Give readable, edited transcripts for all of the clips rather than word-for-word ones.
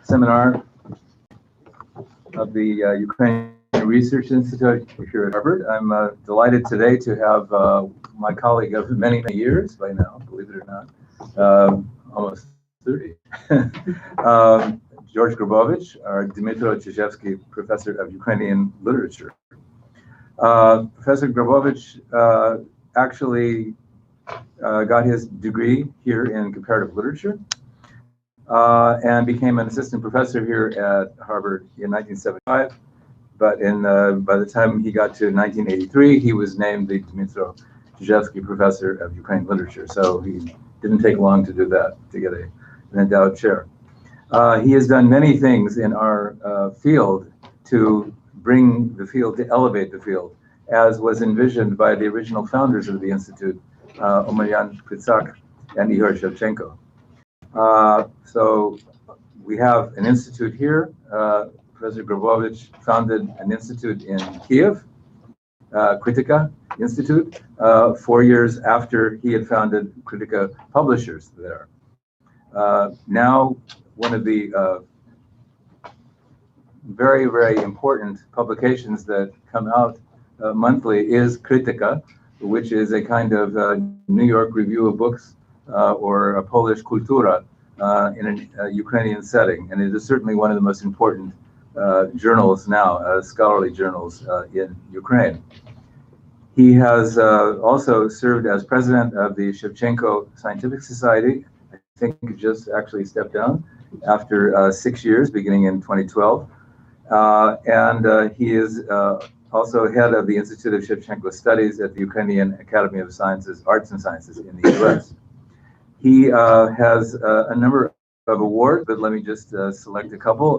seminar of the Ukrainian Research Institute here at Harvard. I'm delighted today to have my colleague of many, many years by now, believe it or not, almost 30, George Grabovich, our Dmytro Chizhevsky Professor of Ukrainian Literature. Professor Grabovich actually got his degree here in comparative literature and became an assistant professor here at Harvard in 1975. But by the time he got to 1983, he was named the Dmytro Chizhevsky Professor of Ukrainian Literature. So he didn't take long to do that, to get an endowed chair. He has done many things in our field to bring the field, to elevate the field, as was envisioned by the original founders of the Institute, Omaryan Pritsak and Ihor Shevchenko. So we have an institute here. Professor Grabovich founded an institute in Kiev, Kritika Institute, 4 years after he had founded Kritika Publishers there. Now, one of the very, very important publications that come out monthly is Kritika, which is a kind of New York Review of Books or a Polish Kultura in a Ukrainian setting. And it is certainly one of the most important journals now, scholarly journals in Ukraine. He has also served as president of the Shevchenko Scientific Society. I think he just actually stepped down after 6 years, beginning in 2012. And he is also head of the Institute of Shevchenko Studies at the Ukrainian Academy of Sciences, Arts and Sciences in the US. He has a number of awards, but let me just select a couple.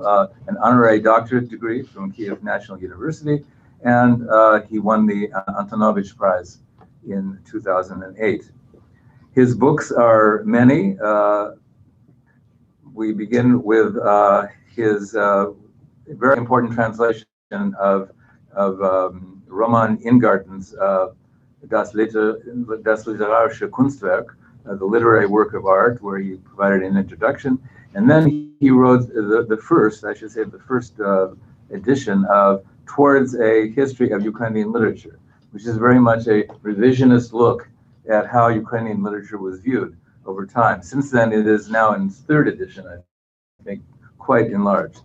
An honorary doctorate degree from Kiev National University, and he won the Antonovich Prize in 2008. His books are many. We begin with his very important translation of Roman Ingarten's Das literarische Kunstwerk, the literary work of art, where he provided an introduction. And then he wrote the first edition of Towards a History of Ukrainian Literature, which is very much a revisionist look at how Ukrainian literature was viewed over time. Since then, it is now in its third edition, I think, quite enlarged.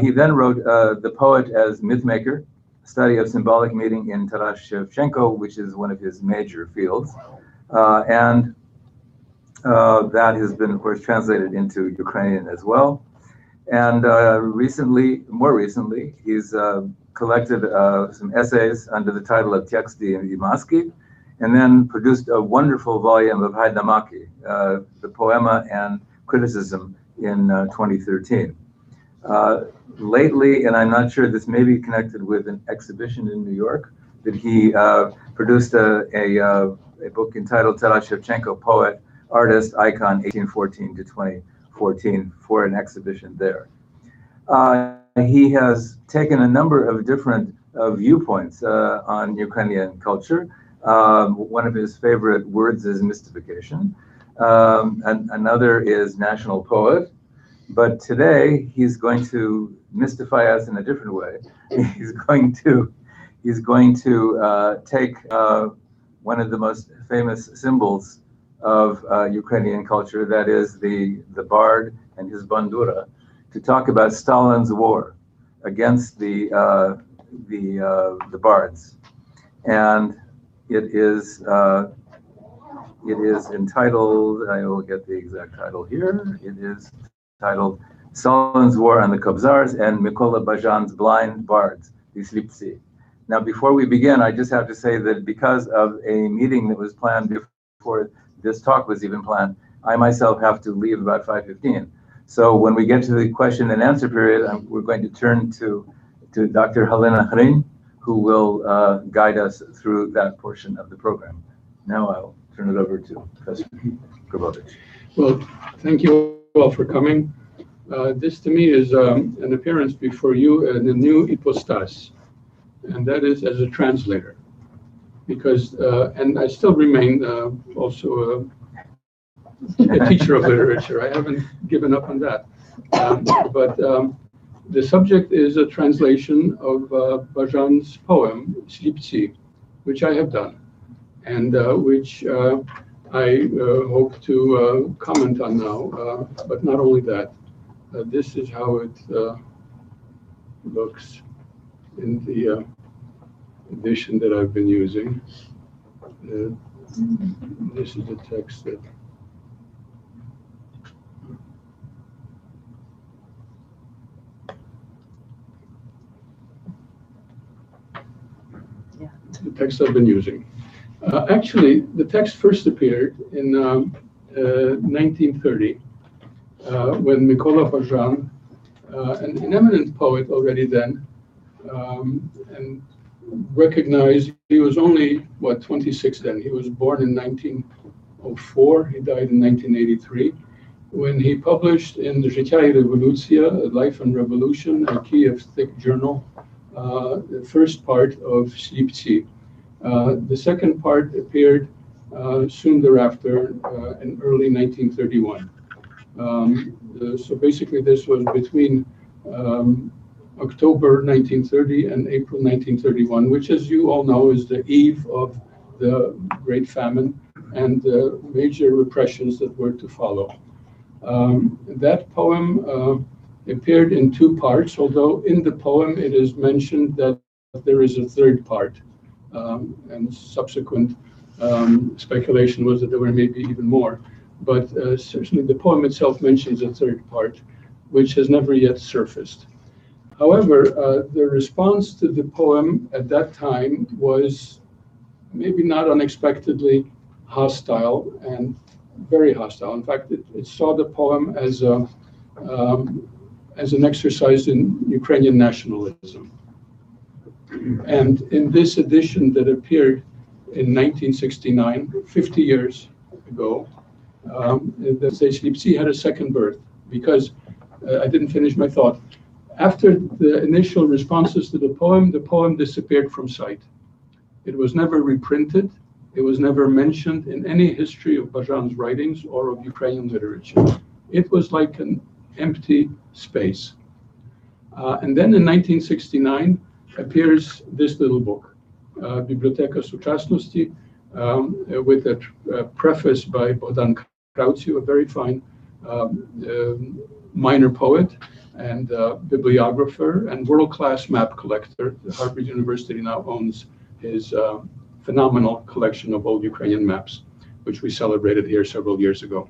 He then wrote The Poet as Mythmaker, study of symbolic meaning in Taras Shevchenko, which is one of his major fields. And that has been, of course, translated into Ukrainian as well. And more recently, he's collected some essays under the title of Teksty and Maski, and then produced a wonderful volume of Haidamaki, the poema and criticism, in 2013. Lately, and I'm not sure, this may be connected with an exhibition in New York, that he produced a book entitled Taras Shevchenko, Poet, Artist, Icon, 1814 to 2014, for an exhibition there. He has taken a number of different viewpoints on Ukrainian culture. One of his favorite words is mystification. And another is national poet. But today he's going to mystify us in a different way. He's going to take one of the most famous symbols of Ukrainian culture, that is the bard and his bandura, to talk about Stalin's war against the bards, and it is entitled. I will get the exact title here. It is titled Stalin's War on the Kobzars and Mykola Bajan's Blind Bards, the Slipsi. Now, before we begin, I just have to say that because of a meeting that was planned before this talk was even planned, I myself have to leave about 5:15. So when we get to the question and answer period, we're going to turn to Dr. Halina Hrin, who will guide us through that portion of the program. Now I'll turn it over to Professor Grabovich. Well, thank you all for coming. This to me is an appearance before you in a new hypostas, and that is as a translator. Because, and I still remain also a teacher of literature. I haven't given up on that. But the subject is a translation of Bajan's poem, Slipci, which I have done, and which I hope to comment on now. But not only that, this is how it looks in the edition that I've been using. This is the text that the text I've been using. Actually, the text first appeared in 1930 when Mykola Bajan, an eminent poet already then, and recognized, he was only, 26 then. He was born in 1904, he died in 1983, when he published in the Życia i Rewolucja, Life and Revolution, a Kiev-thick journal, the first part of Slipci. The second part appeared soon thereafter in early 1931. So basically this was between October 1930 and April 1931, which, as you all know, is the eve of the Great Famine and the major repressions that were to follow. That poem appeared in two parts, although in the poem it is mentioned that there is a third part, and subsequent speculation was that there were maybe even more. But certainly the poem itself mentions a third part, which has never yet surfaced. However, the response to the poem at that time was maybe not unexpectedly hostile, and very hostile. In fact, it saw the poem as an exercise in Ukrainian nationalism. And in this edition that appeared in 1969, 50 years ago, the Slipci had a second birth, because I didn't finish my thought. After the initial responses to the poem disappeared from sight. It was never reprinted. It was never mentioned in any history of Bajan's writings or of Ukrainian literature. It was like an empty space. And then in 1969 appears this little book, Biblioteka Suchasnosti, with a preface by Bogdan Krauciu, a very fine minor poet and bibliographer and world-class map collector. Harvard University now owns his phenomenal collection of old Ukrainian maps, which we celebrated here several years ago.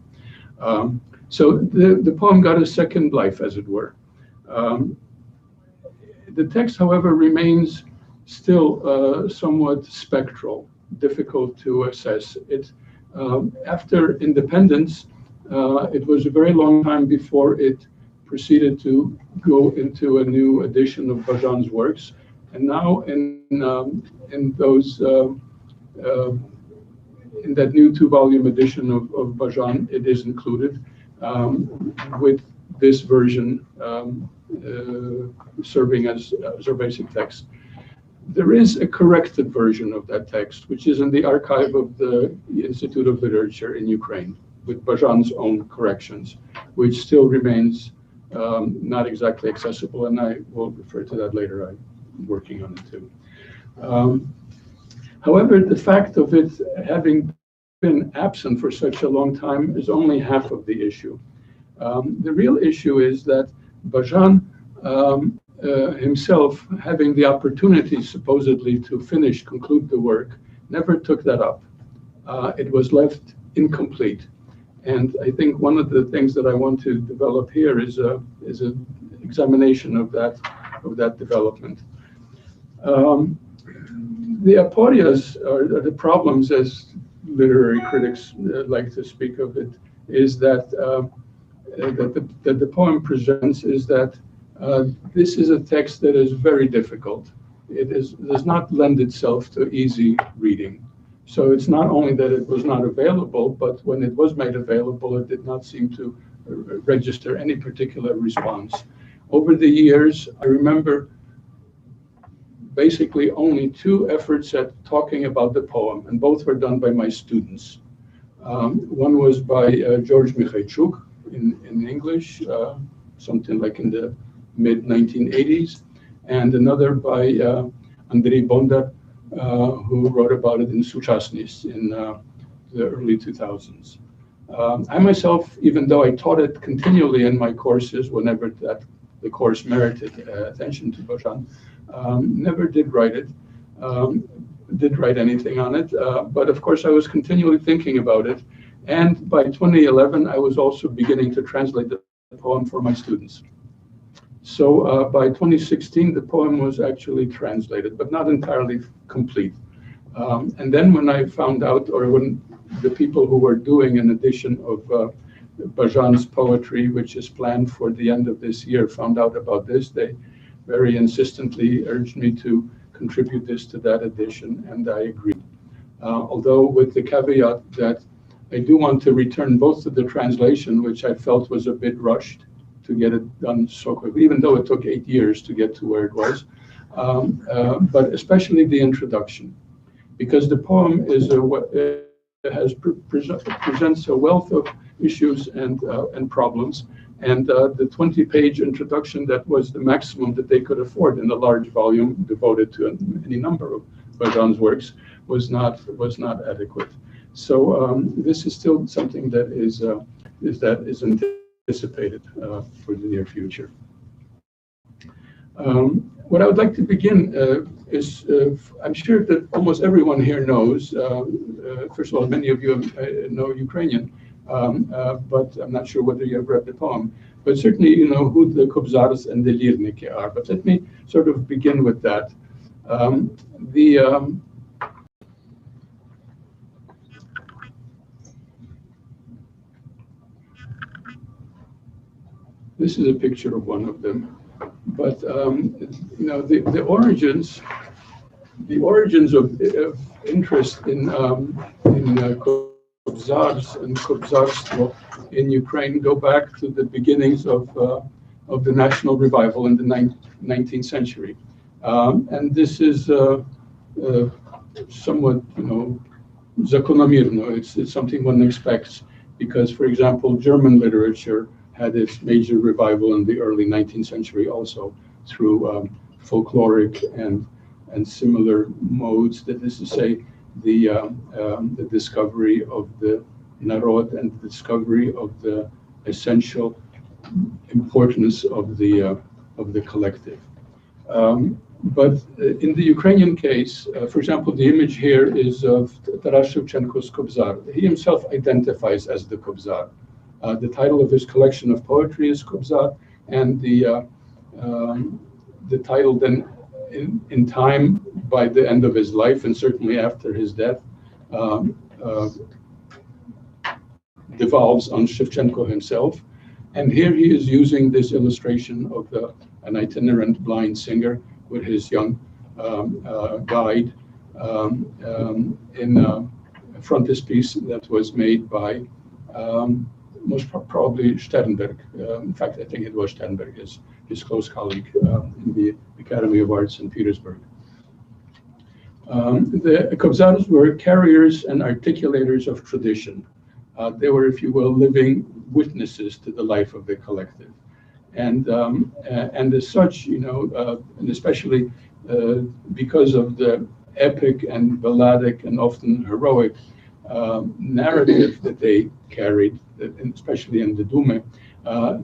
So the poem got a second life, as it were. The text, however, remains still somewhat spectral, difficult to assess. After independence, it was a very long time before it proceeded to go into a new edition of Bajan's works. And now in that new two-volume edition of Bajan, it is included with this version serving as our basic text. There is a corrected version of that text, which is in the archive of the Institute of Literature in Ukraine, with Bajan's own corrections, which still remains not exactly accessible, and I will refer to that later. I'm working on it too. However, the fact of it having been absent for such a long time is only half of the issue. The real issue is that Bajan himself, having the opportunity supposedly to conclude the work, never took that up. It was left incomplete. And I think one of the things that I want to develop here is an examination of that development. The aporias, or the problems, as literary critics like to speak of it, is that the poem presents is that this is a text that is very difficult. It does not lend itself to easy reading. So it's not only that it was not available, but when it was made available, it did not seem to register any particular response. Over the years, I remember basically only two efforts at talking about the poem, and both were done by my students. One was by George Mikhaichuk in English something like in the mid-1980s, and another by Andrei Bondar, who wrote about it in Suchasnis in the early 2000s. I myself, even though I taught it continually in my courses whenever the course merited attention to Bajan, never did write it, did write anything on it, but of course I was continually thinking about it. And by 2011, I was also beginning to translate the poem for my students. So by 2016, the poem was actually translated, but not entirely complete. And then when I found out, or when the people who were doing an edition of Bajan's poetry, which is planned for the end of this year, found out about this, they very insistently urged me to contribute this to that edition, and I agreed. Although with the caveat that I do want to return both to the translation, which I felt was a bit rushed to get it done so quickly, even though it took 8 years to get to where it was, but especially the introduction, because the poem is presents a wealth of issues and problems, and the 20-page introduction that was the maximum that they could afford in a large volume devoted to any number of Bajan's works was not adequate. So this is still something that is anticipated for the near future. What I would like to begin is, I'm sure that almost everyone here knows, first of all, many of you know Ukrainian, but I'm not sure whether you have read the poem, but certainly you know who the Kobzars and the Lirniki are. But let me sort of begin with that. This is a picture of one of them, but you know the origins of interest in Kobzars and Kobzarstvo in Ukraine go back to the beginnings of the national revival in the 19th century, and this is somewhat, you know, zakonomirno. It's something one expects because, for example, German literature had its major revival in the early 19th century also through folkloric and similar modes. That is to say, the discovery of the narod and the discovery of the essential importance of the collective. But in the Ukrainian case, for example, the image here is of Taras Shevchenko's Kobzar. He himself identifies as the Kobzar. The title of his collection of poetry is Kobzar, and the title then, in time, by the end of his life, and certainly after his death, devolves on Shevchenko himself. And here he is using this illustration of an itinerant blind singer with his young guide in a frontispiece that was made by most probably Sternberg. In fact, I think it was Sternberg, his close colleague in the Academy of Arts in Petersburg. The Kobzars were carriers and articulators of tradition. They were, if you will, living witnesses to the life of the collective. And as such, you know, and especially because of the epic and balladic and often heroic narrative that they carried, especially in the Dume,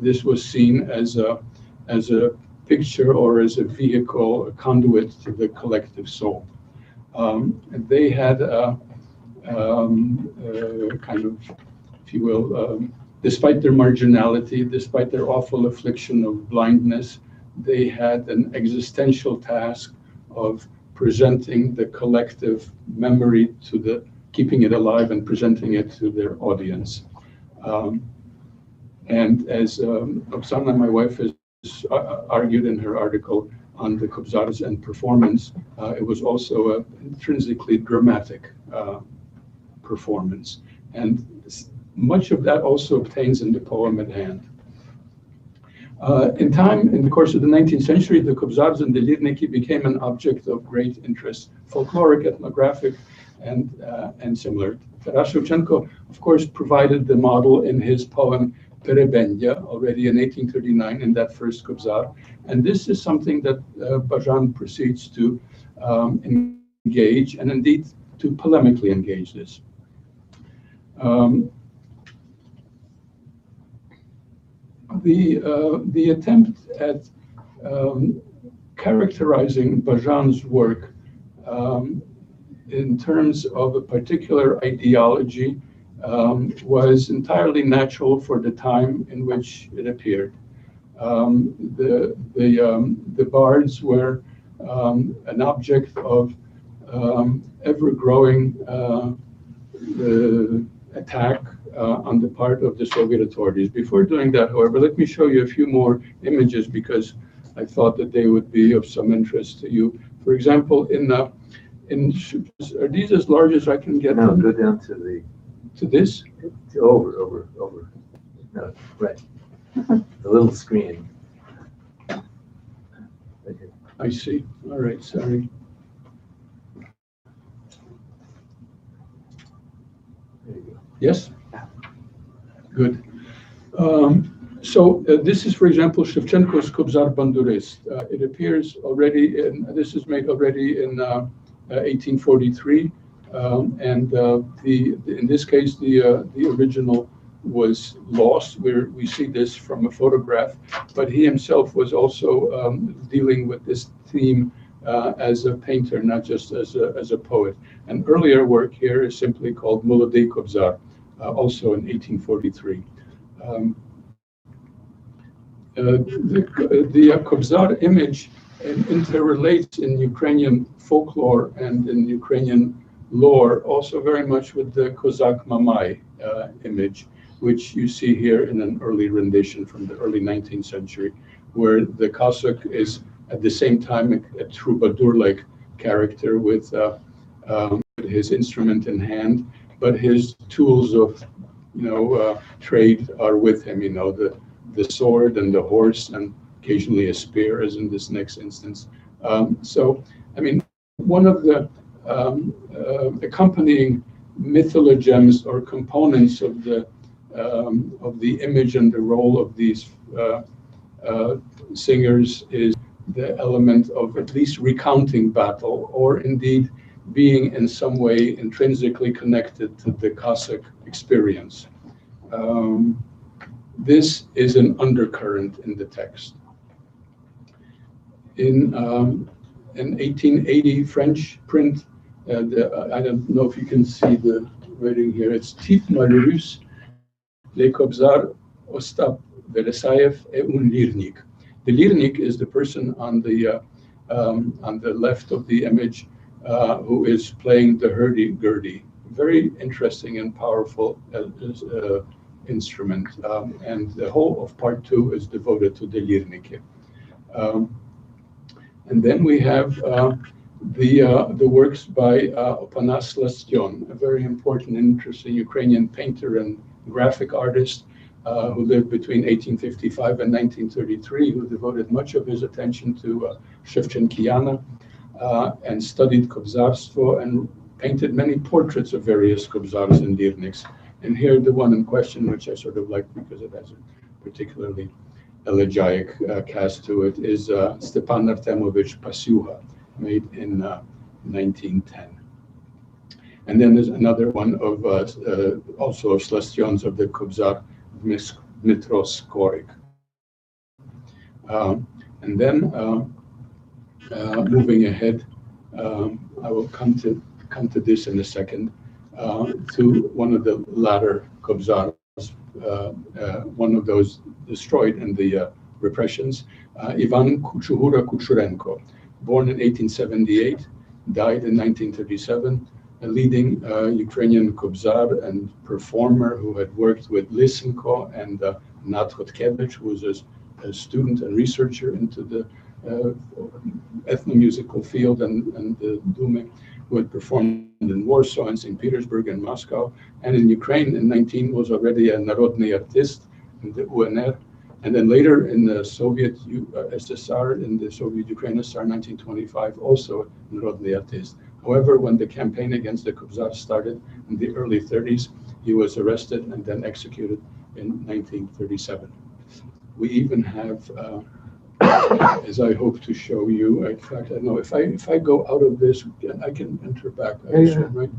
this was seen as a picture or as a vehicle, a conduit to the collective soul. And they had a kind of, if you will, despite their marginality, despite their awful affliction of blindness, they had an existential task of presenting the collective memory to keeping it alive and presenting it to their audience. And as Oksana, my wife, has argued in her article on the Kobzars and performance, it was also an intrinsically dramatic performance. And much of that also obtains in the poem at hand. In the course of the 19th century, the Kobzars and the Lirniki became an object of great interest, folkloric, ethnographic, and similar. Taras Shevchenko, of course, provided the model in his poem Terebenia already in 1839 in that first Kobzar. And this is something that Bajan proceeds to engage, and indeed to polemically engage this. The attempt at characterizing Bajan's work in terms of a particular ideology was entirely natural for the time in which it appeared. The bards were an object of ever-growing attack on the part of the Soviet authorities. Before doing that, however, let me show you a few more images because I thought that they would be of some interest to you. For example, are these as large as I can get No, them? go down to this? over. No, right. The little screen. Okay. I see. All right, sorry. There you go. Yes? Good. This is, for example, Shevchenko's Kobzar Bandurist. It appears already this is made already in 1843. In this case, the original was lost. We see this from a photograph, but he himself was also dealing with this theme as a painter, not just as a poet. An earlier work here is simply called Molodei Kobzar, also in 1843. The Kobzar image interrelates in Ukrainian folklore and in Ukrainian lore also very much with the Kozak Mamai image, which you see here in an early rendition from the early 19th century, where the Cossack is at the same time a troubadour-like character with his instrument in hand, but his tools of trade are with him, the sword and the horse and occasionally a spear, as in this next instance. One of the accompanying mythologems or components of the image and the role of these singers is the element of at least recounting battle, or indeed being in some way intrinsically connected to the Cossack experience. This is an undercurrent in the text. In 1880 French print, I don't know if you can see the writing here, it's Type Malheureux, Les Kobzar Ostap Veresayev et un Lirnik. The Lirnik is the person on the left of the image who is playing the hurdy-gurdy. Very interesting and powerful instrument. And the whole of part 2 is devoted to the Lirniki. And then we have the works by Opanas Slastyon, a very important and interesting Ukrainian painter and graphic artist who lived between 1855 and 1933, who devoted much of his attention to Shevchenkiana and studied Kobzarstvo and painted many portraits of various Kobzars and Lirniks. And here the one in question, which I sort of like because it has a particularly elegiac cast to it, is Stepan Artemovich Pasyuha, made in 1910. And then there's another one of also of Slastyon's of the Kobzar Dmitro Skorik. And then moving ahead, I will come to this in a second, to one of the latter Kobzars, one of those destroyed in the repressions, Ivan Kuchuhura Kuchurenko, born in 1878, died in 1937, a leading Ukrainian Kobzar and performer who had worked with Lysenko and Nat Hotkevich, who was a student and researcher into the ethnomusical field and the Dume, who had performed in Warsaw and St. Petersburg and Moscow, and in Ukraine in 19 was already a Narodny artist in the UNR, and then later in the Soviet SSR, in the Soviet Ukraine SSR 1925, also a Narodny artist. However, when the campaign against the Kobzar started in the early 30s, he was arrested and then executed in 1937. We even have, as I hope to show you, in fact, I don't know, if I go out of this, I can enter back, I assume, right?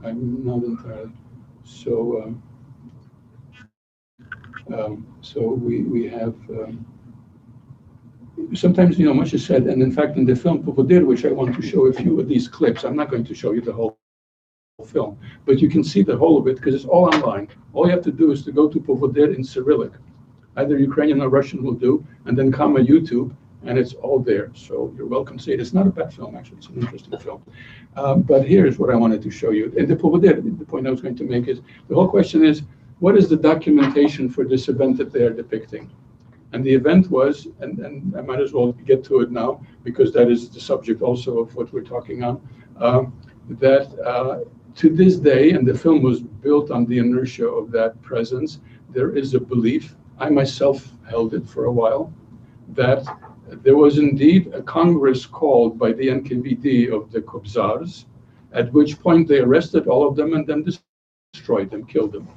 I'm not entirely. So, we have, sometimes, much is said, and in fact, in the film Povodir, which I want to show a few of these clips, I'm not going to show you the whole film, but you can see the whole of it because it's all online. All you have to do is to go to Povodir in Cyrillic. Either Ukrainian or Russian will do, and then comma YouTube, and it's all there. So you're welcome to see it. It's not a bad film, actually. It's an interesting film. But here's what I wanted to show you. In the Povodir, the point I was going to make is, the whole question is, what is the documentation for this event that they are depicting? And the event was, and I might as well get to it now, because that is the subject also of what we're talking on, that to this day, and the film was built on the inertia of that presence, there is a belief, I myself held it for a while, that there was indeed a Congress called by the NKVD of the Kobzars, at which point they arrested all of them and then destroyed them, killed them.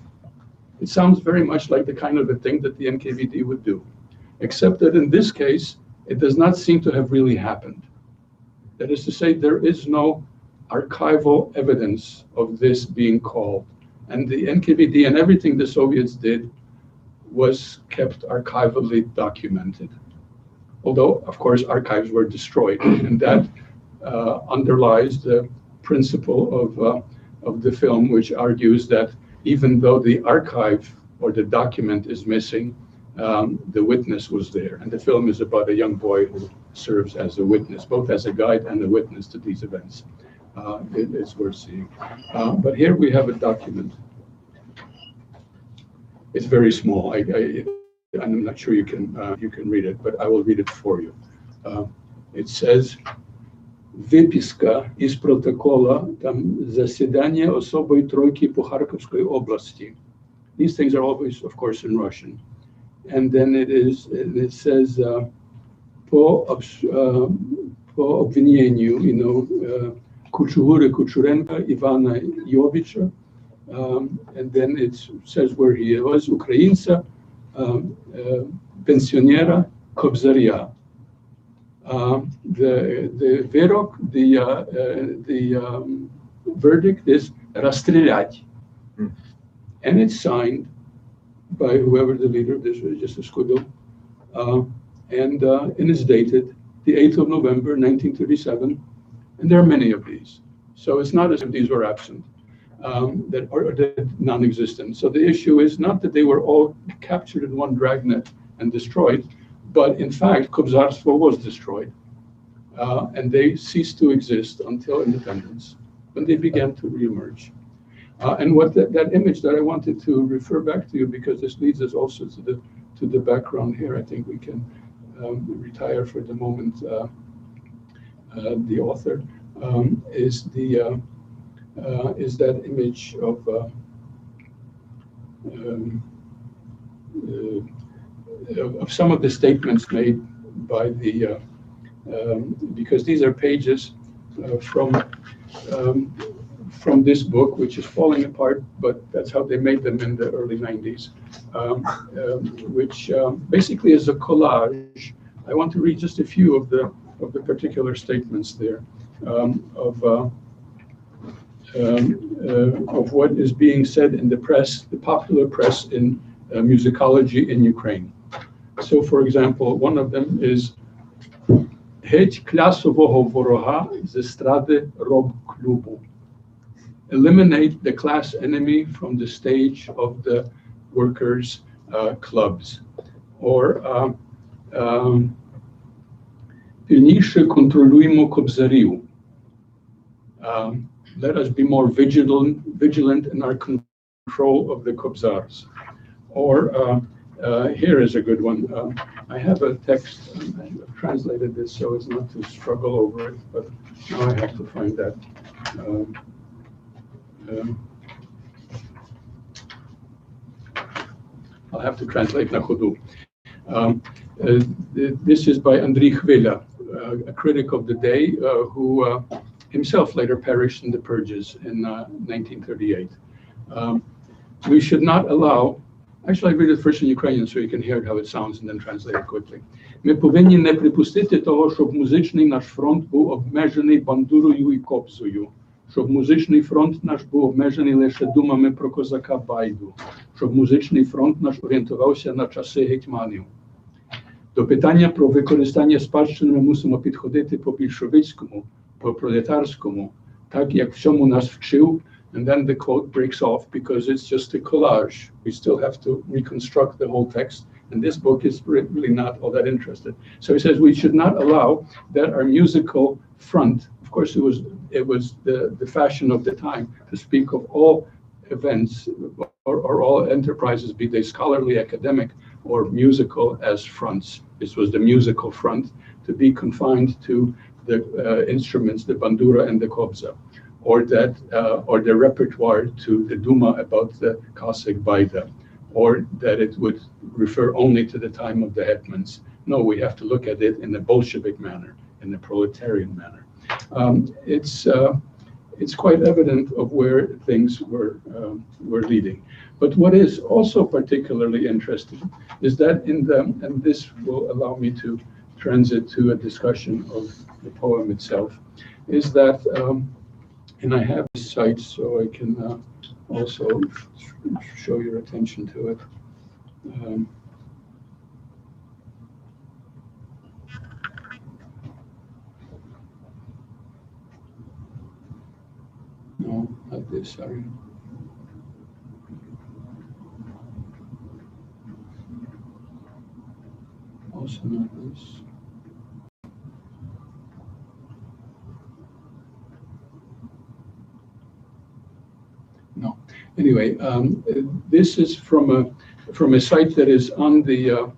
It sounds very much like the kind of a thing that the NKVD would do, except that in this case, it does not seem to have really happened. That is to say, there is no archival evidence of this being called. And the NKVD and everything the Soviets did was kept archivally documented. Although, of course, archives were destroyed, and that underlies the principle of the film, which argues that even though the archive or the document is missing, the witness was there. And the film is about a young boy who serves as a witness, both as a guide and a witness to these events. It's worth seeing. But here we have a document. It's very small. I'm not sure you can read it, but I will read it for you. It says, Выписка из протокола там заседания особой тройки по Харьковской области. These things are always, of course, in Russian. And then it says, по обвинению, Kuchura Kuchurenka Ivana Yovича. And then it says where he was, Ukrainca, pensionera Kobzarya. The verok, the verdict is расстрелять. And it's signed by whoever the leader of this was, just a Skudel. And it's dated the 8th of November, 1937. And there are many of these. So it's not as if these were absent, that are non-existent. So the issue is not that they were all captured in one dragnet and destroyed, but in fact, Kobzarstvo was destroyed. And they ceased to exist until independence, when they began to reemerge. And what that image that I wanted to refer back to you, because this leads us also to the background here, I think we can retire for the moment. The author is that image of some of the statements made by the because these are pages from this book, which is falling apart, but that's how they made them in the early 90s, which basically is a collage. I want to read just a few of the particular statements there of what is being said in the press, the popular press in musicology in Ukraine. So, for example, one of them is Геть класового ворога з естради рок-клубу. Eliminate the class enemy from the stage of the workers' clubs. Or Пильніше контролюємо кобзарів. Let us be more vigilant in our control of the Kobzars. Or here is a good one. I have a text, I've translated this so as not to struggle over it, but now I have to find that. I'll have to translate na chodu. This is by Andriy Khvila, a critic of the day who himself later perished in the purges in 1938. We should not allow Actually, I read it first in Ukrainian so you can hear how it sounds and then translate it quickly. Ми повинні не припустити того, щоб музичний наш фронт був обмежений бандурою і кобзою. Щоб музичний фронт наш був обмежений лише думами про козака Байду. Щоб музичний фронт наш орієнтувався на часи гетьманів. До питання про використання спадщини ми мусимо підходити по більшовицькому, по пролетарському, так як всьому нас вчив. And then the quote breaks off because it's just a collage. We still have to reconstruct the whole text. And this book is really not all that interested. So he says we should not allow that our musical front, of course it was the fashion of the time to speak of all events or all enterprises, be they scholarly, academic, or musical, as fronts. This was the musical front, to be confined to the instruments, the bandura and the kobza. Or the repertoire to the Duma about the Cossack Baida, or that it would refer only to the time of the hetmans. No, we have to look at it in the Bolshevik manner, in the proletarian manner. It's quite evident of where things were leading. But what is also particularly interesting is that and this will allow me to transit to a discussion of the poem itself, is that. And I have this site so I can also show your attention to it. No, not this, sorry. Also not this. No. Anyway, this is from a site that is on the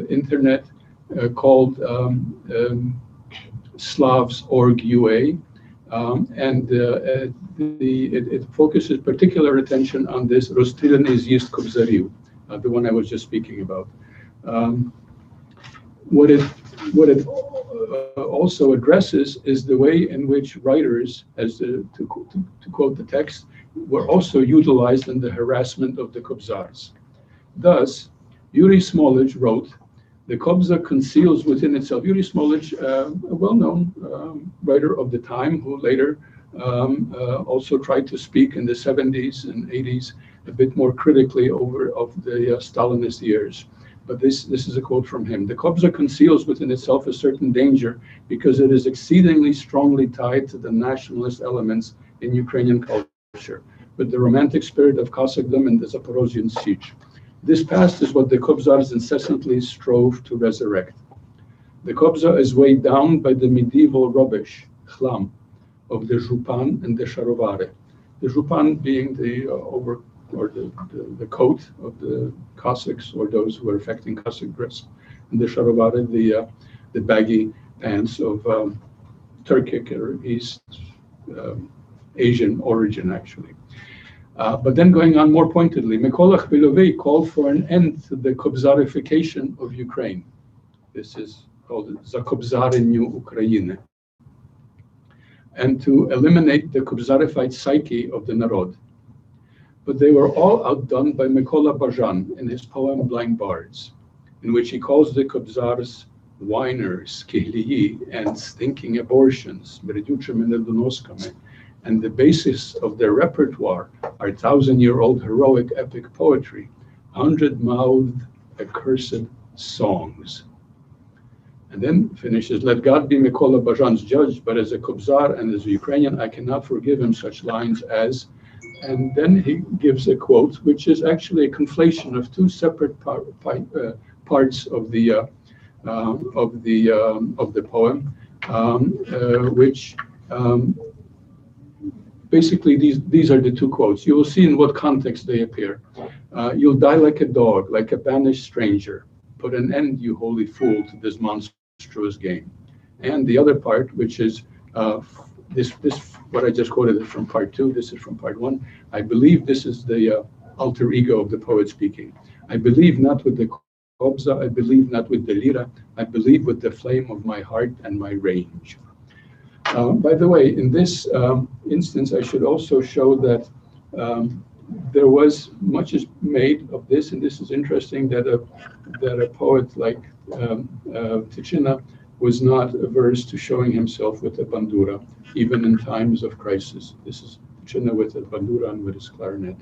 internet called Slavs.org UA, and it focuses particular attention on this Rozstreляний z'їзд кобзарів, the one I was just speaking about. What it also addresses is the way in which writers, to quote the text, were also utilized in the harassment of the Kobzars. Thus, Yuri Smolej wrote, "The Kobza conceals within itself." Yuri Smolej, a well-known writer of the time, who later also tried to speak in the 70s and 80s a bit more critically of the Stalinist years. But this is a quote from him. "The Kobza conceals within itself a certain danger because it is exceedingly strongly tied to the nationalist elements in Ukrainian culture, with the romantic spirit of Cossackdom and the Zaporozhian siege. This past is what the Kobzars incessantly strove to resurrect. The Kobza is weighed down by the medieval rubbish, chlam, of the Zhupan and the Sharovare. The Zhupan being the the coat of the Cossacks, or those who were affecting Cossack dress, and the Sharovare, the baggy pants of Turkic or East Asian origin, actually. But then going on more pointedly, Mykola Khmylovey called for an end to the Kobzarification of Ukraine. This is called Zakobzareniu Ukrainy, and to eliminate the Kobzarified psyche of the Narod. But they were all outdone by Mykola Bajan in his poem Blind Bards, in which he calls the Kobzars whiners, kihliyi, and stinking abortions, and the basis of their repertoire are 1,000-year-old heroic epic poetry, 100-mouthed accursed songs. And then finishes, "Let God be Mykola Bajan's judge, but as a Kobzar and as a Ukrainian, I cannot forgive him such lines as," and then he gives a quote, which is actually a conflation of two separate parts of the poem, which basically these are the two quotes. You will see in what context they appear. "You'll die like a dog, like a banished stranger. Put an end, you holy fool, to this monstrous game." And the other part, which is this what I just quoted is from part 2. This is from part 1. "I believe," this is the alter ego of the poet speaking, "I believe not with the Kobza, I believe not with the Lira, I believe with the flame of my heart and my range." By the way, in this instance, I should also show that there was much is made of this, and this is interesting that a poet like Ticina was not averse to showing himself with a bandura, even in times of crisis. This is Ticina with a bandura and with his clarinet.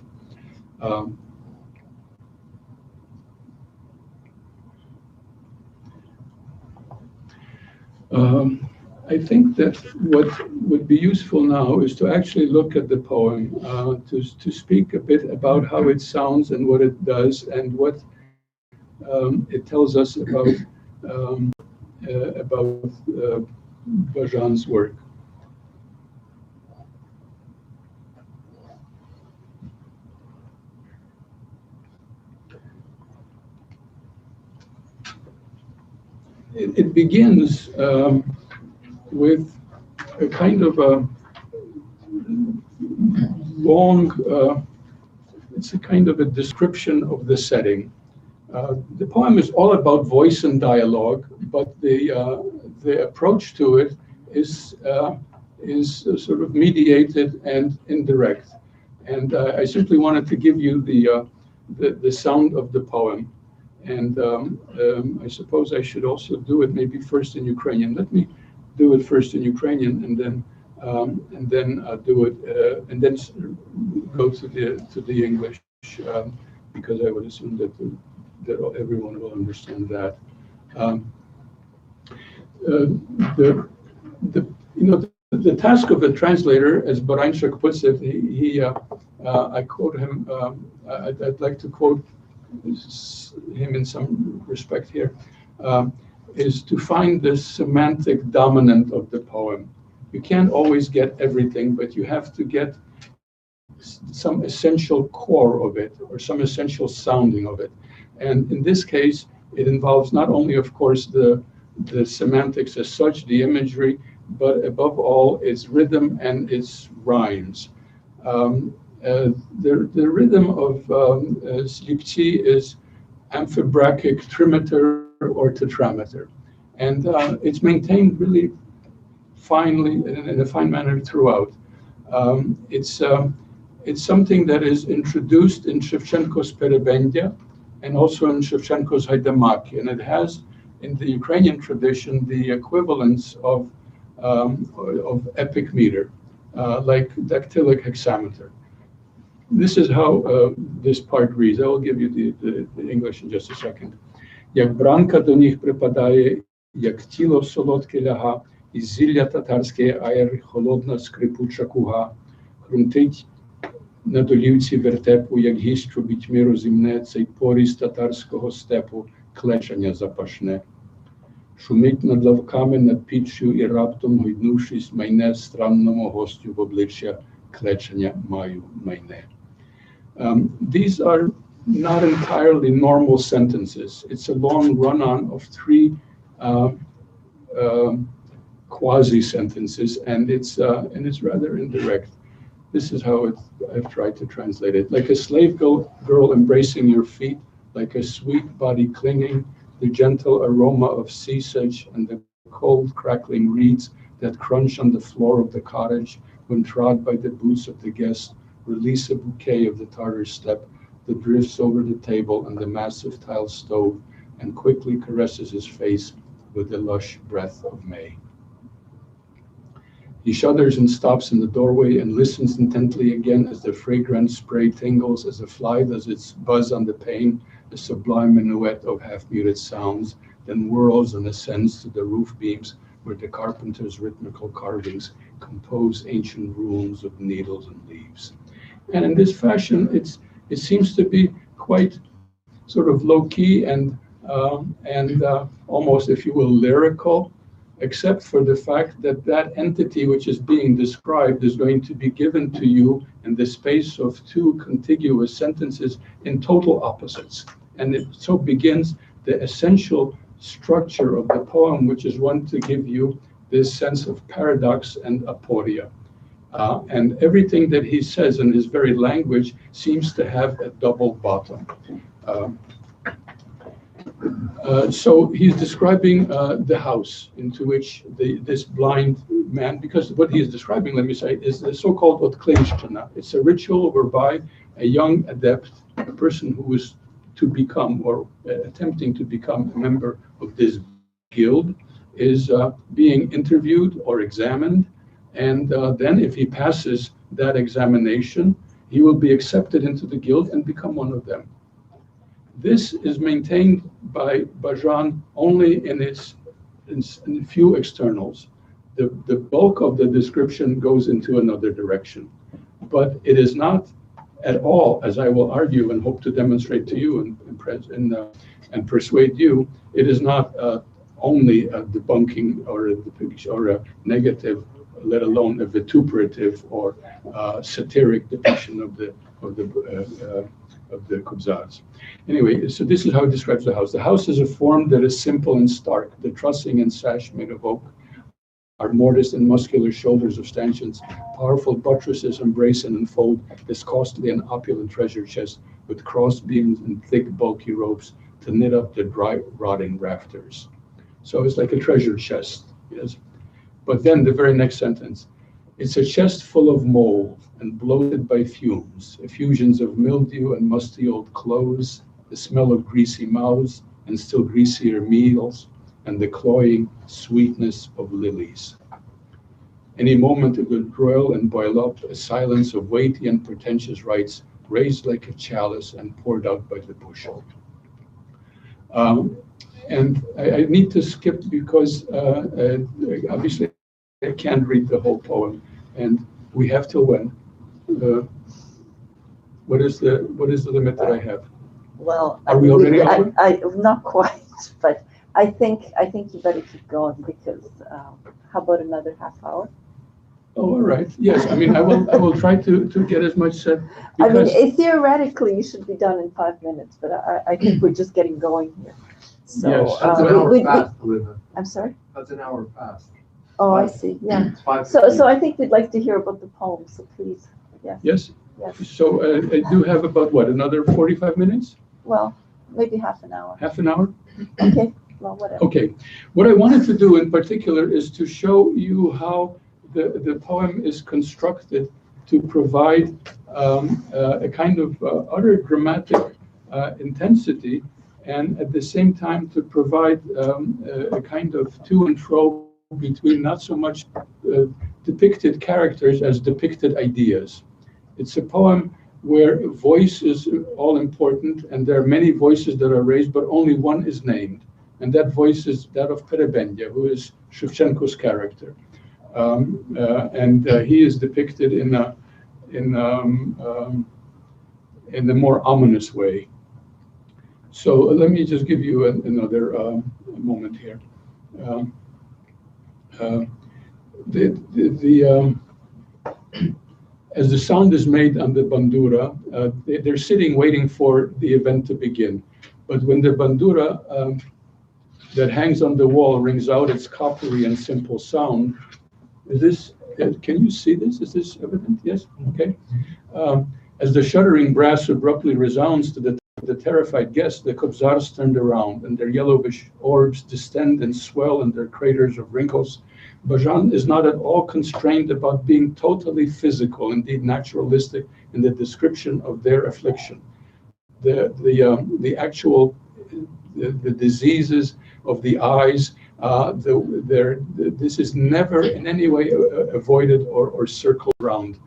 I think that what would be useful now is to actually look at the poem, to speak a bit about how it sounds and what it does and what it tells us about Bajan's work. It begins with a kind of a long, it's a kind of a description of the setting. The poem is all about voice and dialogue, but the approach to it is sort of mediated and indirect. And I simply wanted to give you the sound of the poem. And I suppose I should also do it maybe first in Ukrainian. Let me do it first in Ukrainian, and then do it, and then go to the English, because I would assume that everyone will understand that. The task of the translator, as Baranchuk puts it, I quote him. I'd like to quote him in some respect here, is to find the semantic dominant of the poem. You can't always get everything, but you have to get some essential core of it, or some essential sounding of it. And in this case, it involves not only, of course, the semantics as such, the imagery, but above all, its rhythm and its rhymes. The rhythm of Slipci is amphibrachic trimeter or tetrameter. And it's maintained really finely, in a fine manner throughout. It's something that is introduced in Shevchenko's Perebendia and also in Shevchenko's Haidamaki. And it has, in the Ukrainian tradition, the equivalence of epic meter, like dactylic hexameter. This is how this part reads. I will give you the English in just a second. Як бранка до них припадає, як тіло солодке ляга, і зілля татарське аєр холодна скрипуча куга, хрумтить на долівці вертепу, як гість бітьми розімне, цей поріс татарського степу, клечення запашне. Шумить над лавками, над піччю, і раптом, гойднувшись, майне странному гостю в обличчя, клечення маю майне. These are not entirely normal sentences. It's a long run-on of three quasi-sentences, and it's rather indirect. This is how I've tried to translate it. Like a slave girl embracing your feet, like a sweet body clinging, the gentle aroma of sea sedge and the cold crackling reeds that crunch on the floor of the cottage when trod by the boots of the guest, release a bouquet of the Tartar steppe that drifts over the table and the massive tile stove and quickly caresses his face with the lush breath of May. He shudders and stops in the doorway and listens intently again as the fragrant spray tingles, as a fly does its buzz on the pane, a sublime minuet of half-muted sounds, then whirls and ascends to the roof beams where the carpenter's rhythmical carvings compose ancient runes of needles and leaves. And in this fashion, it seems to be quite sort of low-key and almost, if you will, lyrical, except for the fact that that entity which is being described is going to be given to you in the space of two contiguous sentences in total opposites. And it so begins the essential structure of the poem, which is one to give you this sense of paradox and aporia. And everything that he says in his very language seems to have a double bottom. So he's describing the house into which this blind man, because what he is describing, let me say, is the so-called Odklinshchina. It's a ritual whereby a young adept, a person who is to become or attempting to become a member of this guild is being interviewed or examined. And then if he passes that examination, he will be accepted into the guild and become one of them. This is maintained by Bajan only in a few externals. The bulk of the description goes into another direction. But it is not at all, as I will argue and hope to demonstrate to you and persuade you, it is not only a debunking or a negative, let alone a vituperative or satiric depiction of the Kubzars. Anyway, so this is how it describes the house. The house is a form that is simple and stark. The trussing and sash made of oak are mortised and muscular shoulders of stanchions. Powerful buttresses embrace and enfold this costly and opulent treasure chest with cross beams and thick, bulky ropes to knit up the dry, rotting rafters. So it's like a treasure chest, yes. But then the very next sentence, it's a chest full of mold and bloated by fumes, effusions of mildew and musty old clothes, the smell of greasy mouths and still greasier meals, and the cloying sweetness of lilies. Any moment it would broil and boil up, a silence of weighty and pretentious rites, raised like a chalice and poured out by the bushel. And I need to skip because obviously I can't read the whole poem, and we have till when? What is the limit that I have? Well, are we already over? I not quite, but I think you better keep going because how about another half hour? Oh, all right. Yes, I mean I will try to get as much said. I mean, theoretically you should be done in 5 minutes, but I think we're just getting going here. So yes, that's an hour past, Linda. I'm sorry. That's an hour past. Oh, I see. Yeah. It's 5:15. So I think we'd like to hear about the poem. So please, yes. Yes. Yes. So I do have about what, another 45 minutes? Well, maybe half an hour. Half an hour? Okay. Well, whatever. Okay. What I wanted to do in particular is to show you how the poem is constructed to provide a kind of utter dramatic intensity, and at the same time to provide a kind of to and fro between not so much depicted characters as depicted ideas. It's a poem where voice is all important, and there are many voices that are raised, but only one is named, and that voice is that of Perebendya, who is Shevchenko's character. And he is depicted in a more ominous way. So let me just give you another moment here. As the sound is made on the bandura, they're sitting waiting for the event to begin. But when the bandura that hangs on the wall rings out its coppery and simple sound, can you see this? Is this evident? Yes? Okay. As the shuddering brass abruptly resounds to the terrified guests, the Kubzars turned around, and their yellowish orbs distend and swell in their craters of wrinkles. Bajan is not at all constrained about being totally physical, indeed naturalistic, in the description of their affliction. The actual diseases of the eyes, this is never in any way avoided or circled around.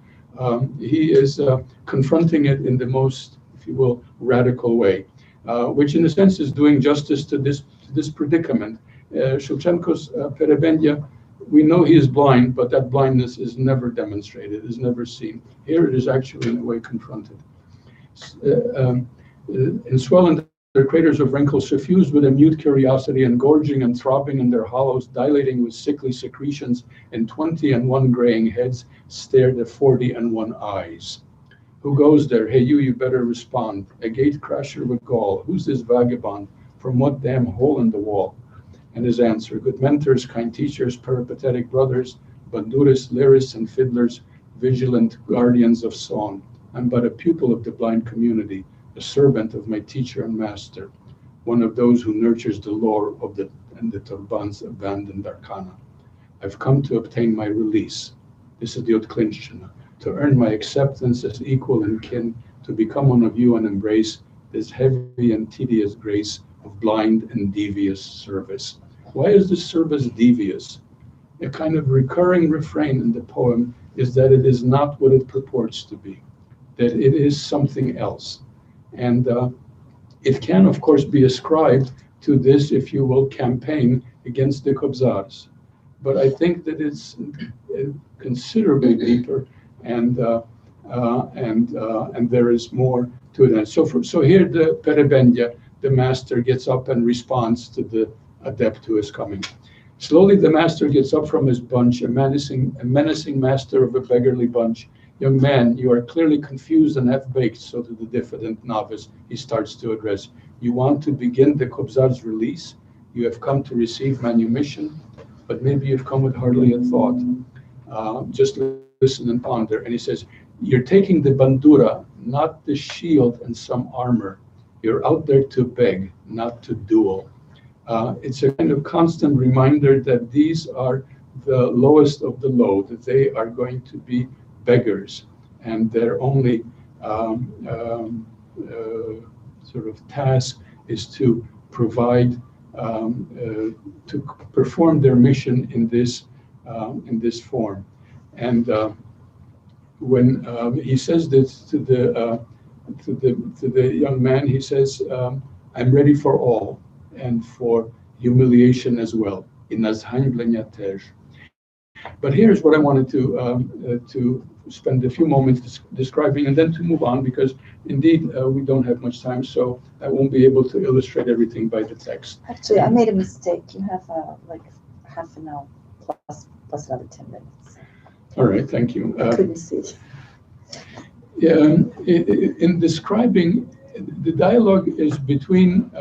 He is confronting it in the most, if you will, radical way, which in a sense is doing justice to this predicament. Shevchenko's Perebendya, we know he is blind, but that blindness is never demonstrated, is never seen. Here it is actually in a way confronted. In swollen their craters of wrinkles, suffused with a mute curiosity, and gorging and throbbing in their hollows, dilating with sickly secretions, and 21 graying heads stared at 41 eyes. Who goes there? Hey, you better respond. A gate crasher with gall. Who's this vagabond? From what damn hole in the wall? And his answer, good mentors, kind teachers, peripatetic brothers, bandurists, lyrists, and fiddlers, vigilant guardians of song. I'm but a pupil of the blind community, a servant of my teacher and master, one of those who nurtures the lore of the Turban's abandoned arcana. I've come to obtain my release. This is the Odklinshchina, to earn my acceptance as equal in kin to become one of you and embrace this heavy and tedious grace of blind and devious service. Why is this service devious? A kind of recurring refrain in the poem is that it is not what it purports to be, that it is something else. And it can, of course, be ascribed to this, if you will, campaign against the Kobzars. But I think that it's considerably deeper, and there is more to it. So here the Perebendya, the master, gets up and responds to the adept who is coming. Slowly the master gets up from his bunch, a menacing master of a beggarly bunch. Young man, you are clearly confused and half-baked, so to the diffident novice he starts to address. You want to begin the Kobzar's release? You have come to receive manumission, but maybe you've come with hardly a thought. Just listen and ponder. And he says, you're taking the bandura, not the shield and some armor. You're out there to beg, not to duel. It's a kind of constant reminder that these are the lowest of the low, that they are going to be beggars, and their only sort of task is to provide, to perform their mission in this form. And when he says this to the young man, he says, "I'm ready for all, and for humiliation as well." But here's what I wanted to spend a few moments describing, and then to move on, because indeed we don't have much time, so I won't be able to illustrate everything by the text. Actually, I made a mistake. You have like half an hour plus another 10 minutes. All right, thank you. I couldn't see. In describing, the dialogue is between,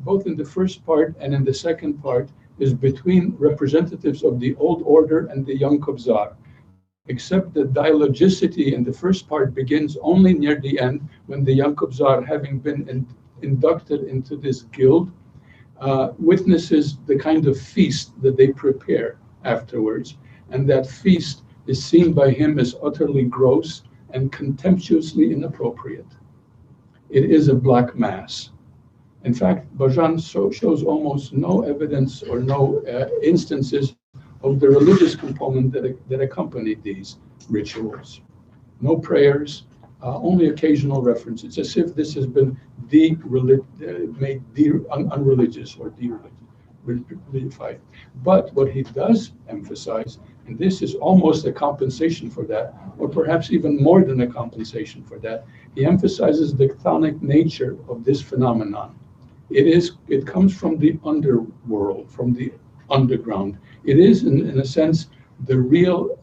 both in the first part and in the second part, is between representatives of the old order and the young Kobzar, except that dialogicity in the first part begins only near the end, when the young Kobzar, having been inducted into this guild, witnesses the kind of feast that they prepare afterwards, and that feast is seen by him as utterly gross and contemptuously inappropriate. It is a black mass. In fact, Bajan shows almost no evidence or no instances of the religious component that accompanied these rituals. No prayers, only occasional references, as if this has been made unreligious or de-religified. But what he does emphasize, and this is almost a compensation for that, or perhaps even more than a compensation for that, he emphasizes the chthonic nature of this phenomenon. It comes from the underworld, from the underground. It is, in a sense, the real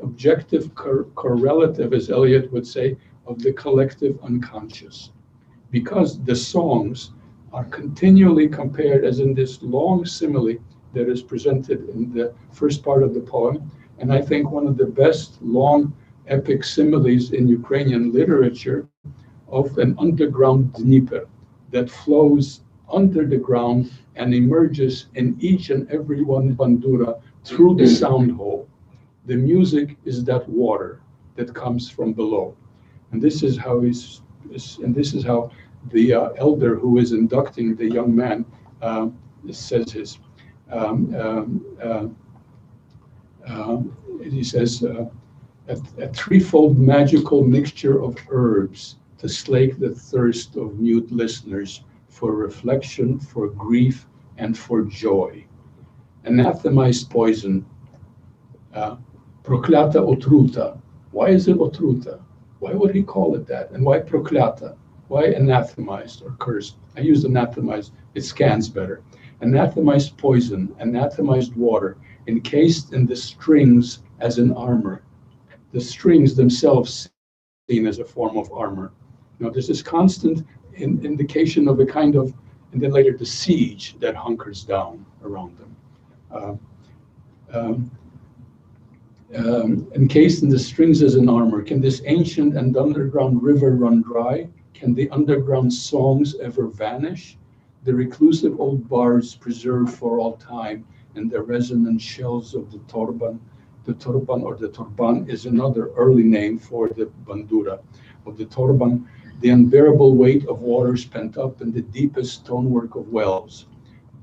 objective correlative, as Eliot would say, of the collective unconscious. Because the songs are continually compared, as in this long simile that is presented in the first part of the poem, and I think one of the best long epic similes in Ukrainian literature, of an underground Dnieper that flows under the ground and emerges in each and every one bandura through the sound hole. The music is that water that comes from below, and this is how the elder who is inducting the young man says his. He says, a threefold magical mixture of herbs to slake the thirst of mute listeners for reflection, for grief, and for joy. Anathemized poison, proklata otruta. Why is it otruta? Why would he call it that? And why proklata? Why anathemized or cursed? I use anathemized, it scans better. Anathemized poison, anathemized water, encased in the strings as in armor. The strings themselves seen as a form of armor. There's this constant indication of a kind of, and then later the siege that hunkers down around them. Encased in the strings as an armor, can this ancient and underground river run dry? Can the underground songs ever vanish? The reclusive old bards preserved for all time in the resonant shells of the torban. The torban or the turban is another early name for the bandura. of the Torban, the unbearable weight of waters pent up in the deepest stonework of wells.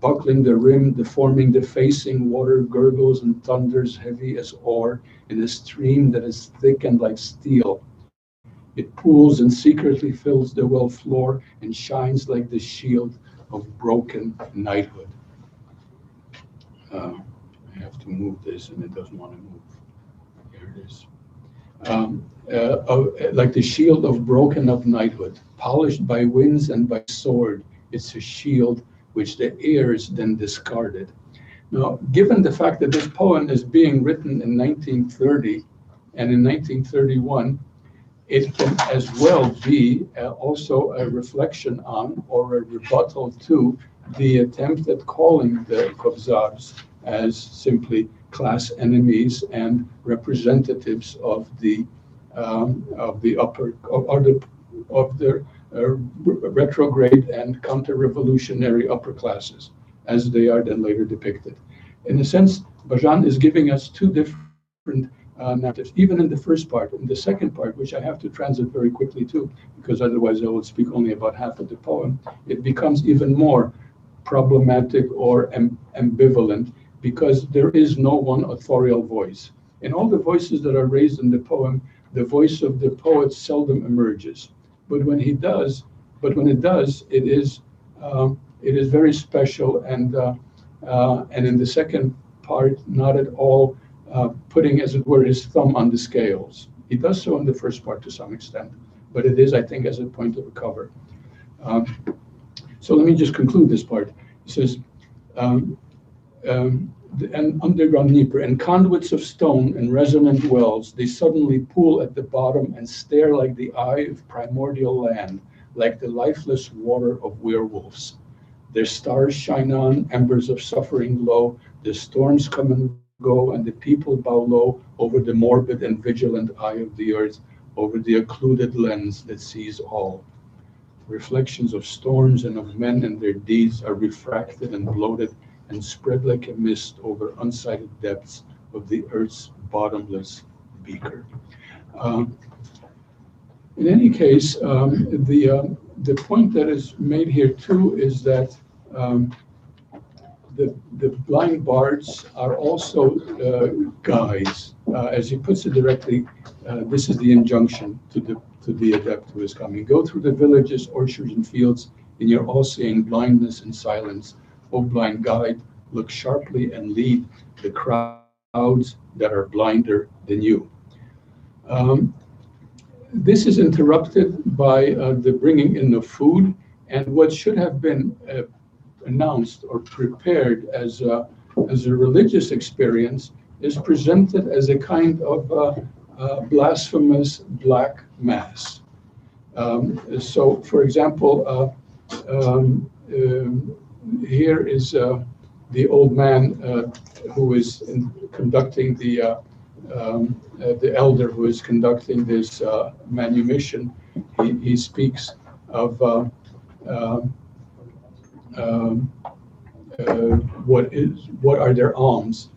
Buckling the rim, deforming the facing, water gurgles and thunders heavy as ore in a stream that is thickened like steel. It pools and secretly fills the well floor and shines like the shield of broken knighthood. I have to move this and it doesn't want to move. Here it is. Like the shield of broken up knighthood, polished by winds and by sword, it's a shield which the heirs then discarded. Now, given the fact that this poem is being written in 1930 and in 1931, it can as well be also a reflection on or a rebuttal to the attempt at calling the Kobzars as simply class enemies and representatives of the upper of the retrograde and counter-revolutionary upper classes, as they are then later depicted. In a sense, Bajan is giving us two different narratives, even in the first part. In the second part, which I have to translate very quickly too, because otherwise I will speak only about half of the poem, it becomes even more problematic or ambivalent, because there is no one authorial voice. In all the voices that are raised in the poem, the voice of the poet seldom emerges. But when it does, it is very special, and in the second part, not at all putting, as it were, his thumb on the scales. He does so in the first part to some extent, but it is, I think, as a point of recovery. So let me just conclude this part. He says, and underground Dnieper, and conduits of stone and resonant wells, they suddenly pool at the bottom and stare like the eye of primordial land, like the lifeless water of werewolves. Their stars shine on, embers of suffering glow, the storms come and go, and the people bow low over the morbid and vigilant eye of the earth, over the occluded lens that sees all. Reflections of storms and of men and their deeds are refracted and bloated and spread like a mist over unsighted depths of the earth's bottomless beaker. In any case, the point that is made here too is that the blind bards are also guides. As he puts it directly, this is the injunction to the adept who is coming. Go through the villages, orchards, and fields in your all-seeing blindness and silence. O blind guide, look sharply and lead the crowds that are blinder than you. This is interrupted by the bringing in of food, and what should have been announced or prepared as a religious experience is presented as a kind of blasphemous black mass. So, for example, here is the old man who is conducting the elder who is conducting this manumission. He speaks of what are their alms.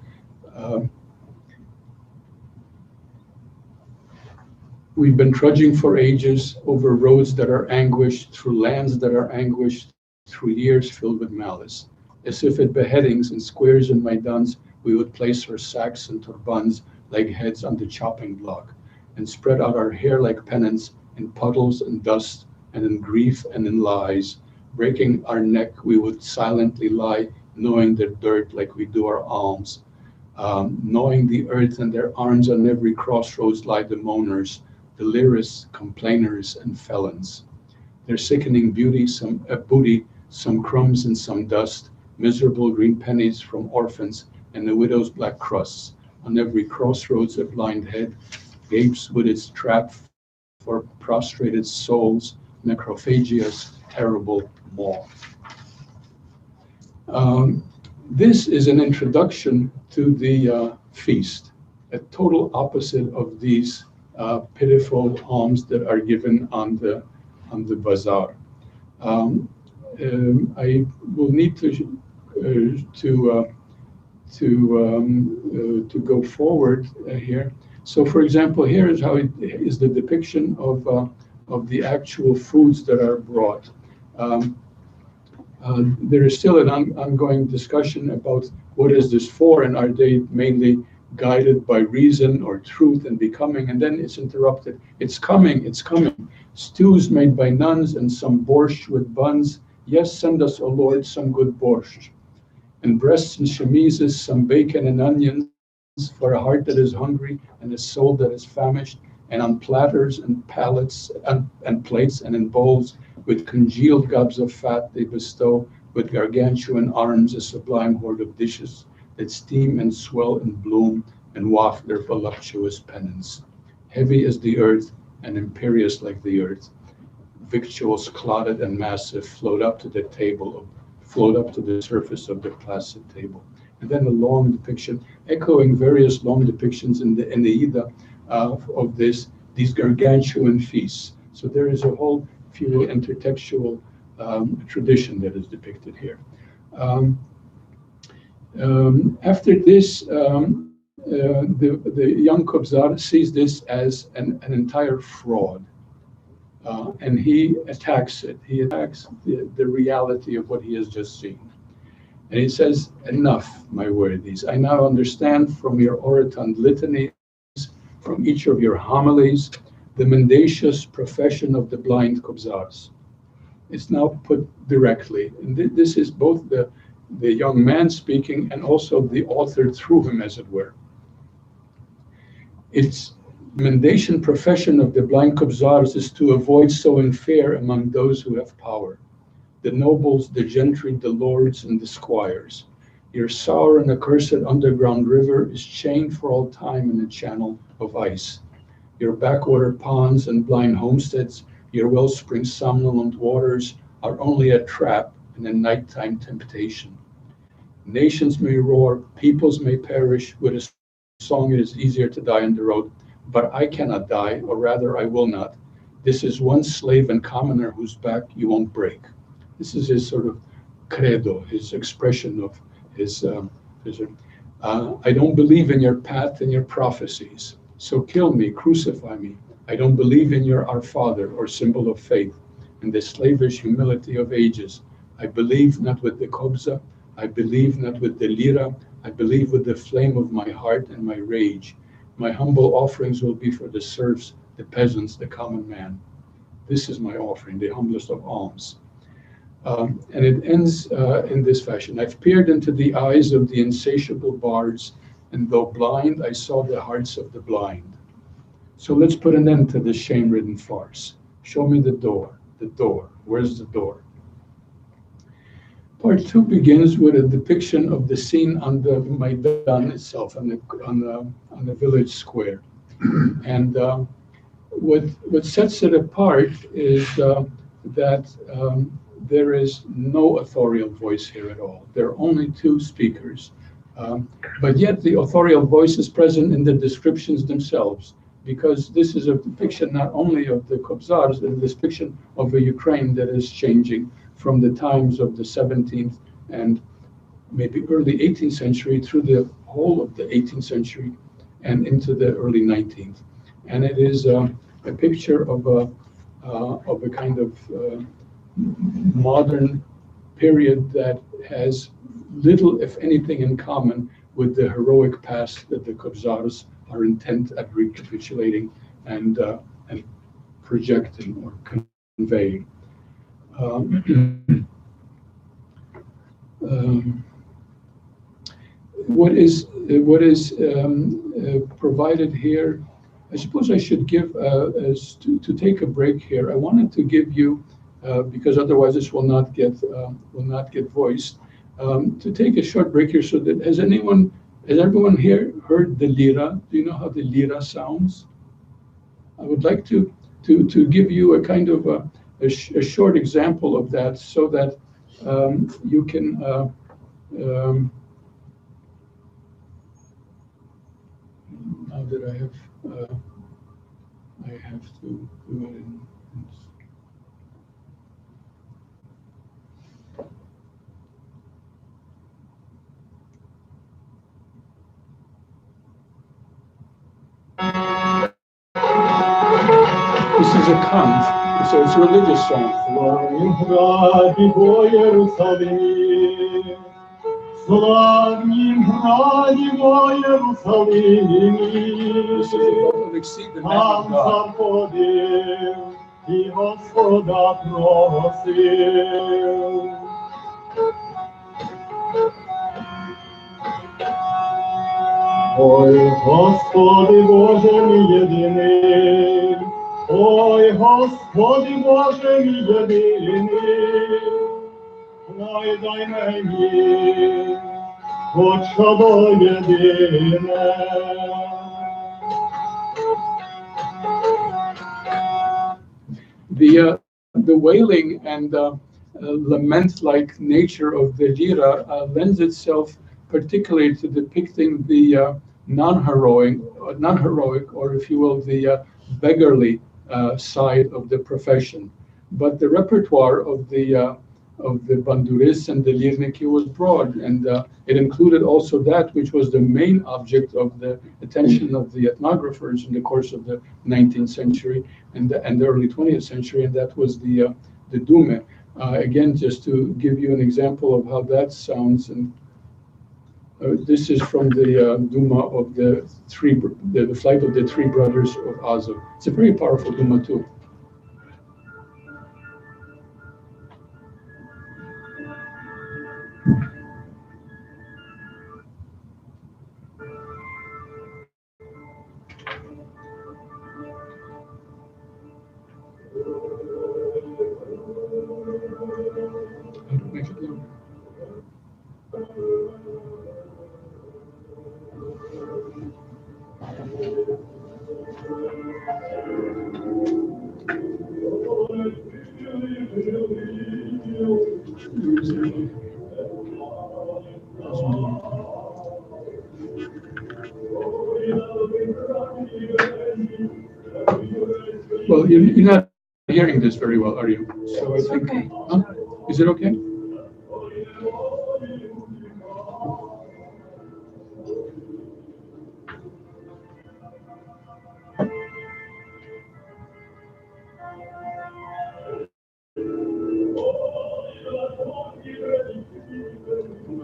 We've been trudging for ages over roads that are anguished, through lands that are anguished, through years filled with malice. As if at beheadings and squares and maidans, we would place our sacks and turbans like heads on the chopping block, and spread out our hair like pennants in puddles and dust, and in grief and in lies. Breaking our neck, we would silently lie, knowing the dirt like we do our alms. Knowing the earth and their arms on every crossroads lie the moaners, the lyrists, complainers, and felons. Their sickening beauty, some booty, some crumbs and some dust, miserable green pennies from orphans, and the widow's black crusts. On every crossroads a blind head gapes with its trap for prostrated souls, necrophagia's terrible maw. This is an introduction to the feast, a total opposite of these pitiful alms that are given on the bazaar. I will need to go forward here. So, for example, here is how it is the depiction of of the actual foods that are brought. Um, there is still an ongoing discussion about what is this for, and are they mainly guided by reason or truth and becoming, and then it's interrupted. It's coming, it's coming. Stews made by nuns and some borscht with buns. Yes, send us, O Lord, some good borscht. And breasts and chemises, some bacon and onions for a heart that is hungry and a soul that is famished. And on platters and pallets and plates and in bowls with congealed gobs of fat they bestow with gargantuan arms a sublime hoard of dishes that steam and swell and bloom and waft their voluptuous pennants. Heavy as the earth and imperious like the earth, victuals clotted and massive float up to the surface of the placid table. And then a long depiction, echoing various long depictions in the Aeneida of these gargantuan feasts. So there is a whole, if you will, intertextual tradition that is depicted here. After this, the young Kobzar sees this as an entire fraud, and he attacks it. He attacks the reality of what he has just seen. And he says, enough, my worthies. I now understand from your orotund litanies, from each of your homilies, the mendacious profession of the blind Kobzars. It's now put directly. And this is both the young man speaking and also the author through him, as it were. Its mendacious profession of the blind Kobzars is to avoid sowing fear among those who have power, the nobles, the gentry, the lords, and the squires. Your sour and accursed underground river is chained for all time in a channel of ice. Your backwater ponds and blind homesteads, your wellspring somnolent waters, are only a trap and a nighttime temptation. Nations may roar, peoples may perish. With a song it is easier to die on the road, but I cannot die, or rather I will not. This is one slave and commoner whose back you won't break. This is his sort of credo, his expression of his, I don't believe in your path and your prophecies, so kill me, crucify me. I don't believe in your Our Father or symbol of faith and the slavish humility of ages. I believe not with the kobza, I believe not with the lira, I believe with the flame of my heart and my rage. My humble offerings will be for the serfs, the peasants, the common man. This is my offering, the humblest of alms. And it ends in this fashion. I've peered into the eyes of the insatiable bards, and though blind, I saw the hearts of the blind. So let's put an end to this shame-ridden farce. Show me the door, the door. Where's the door? Part 2 begins with a depiction of the scene on the Maidan itself, on the village square. And what sets it apart is that there is no authorial voice here at all. There are only two speakers. But yet the authorial voice is present in the descriptions themselves, because this is a depiction not only of the Kobzars, but a depiction of a Ukraine that is changing from the times of the 17th and maybe early 18th century through the whole of the 18th century and into the early 19th. And it is a picture of a kind of modern period that has little, if anything, in common with the heroic past that the Kobzars are intent at recapitulating and projecting or conveying. What is provided here, I suppose I should give, to take a break here, I wanted to give you, because otherwise this will not get voiced, to take a short break here so that, has everyone here heard the lira? Do you know how the lira sounds? I would like to give you a kind of a short example of that so that you can now that I have to do it in this is is a cant, so it's a religious song. Славнім граді во Єрусалимі, славнім граді во Єрусалимі, This is about exceed the man там of God. заходив і Господа просив. Ой, Господи Боже мій єдиний, ой, Господи Боже мій єдиний, дай мені хоч одно єдине. The wailing and lament-like nature of the lira lends itself particularly to depicting the non-heroic, or if you will, the beggarly side of the profession. But the repertoire of the banduris and the lirniki was broad, and it included also that which was the main object of the attention of the ethnographers in the course of the 19th century and the early 20th century, and that was the dume. Again, just to give you an example of how that sounds, and this is from the Duma of the flight of the three brothers of Azov. It's a very powerful Duma too. Make it longer. Well, you're not hearing this very well, are you? So I think. Okay. Huh? Is it okay?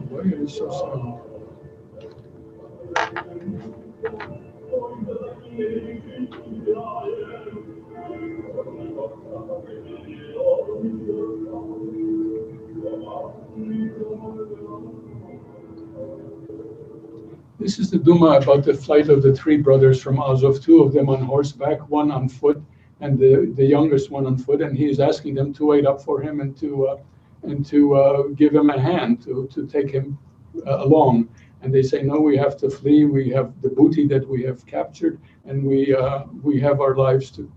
Why are you so silent? This is the Duma about the flight of the three brothers from Azov, two of them on horseback, one on foot, and the youngest one on foot, and he is asking them to wait up for him and to give him a hand to take him along. And they say, no, we have to flee. We have the booty that we have captured, and we have our lives to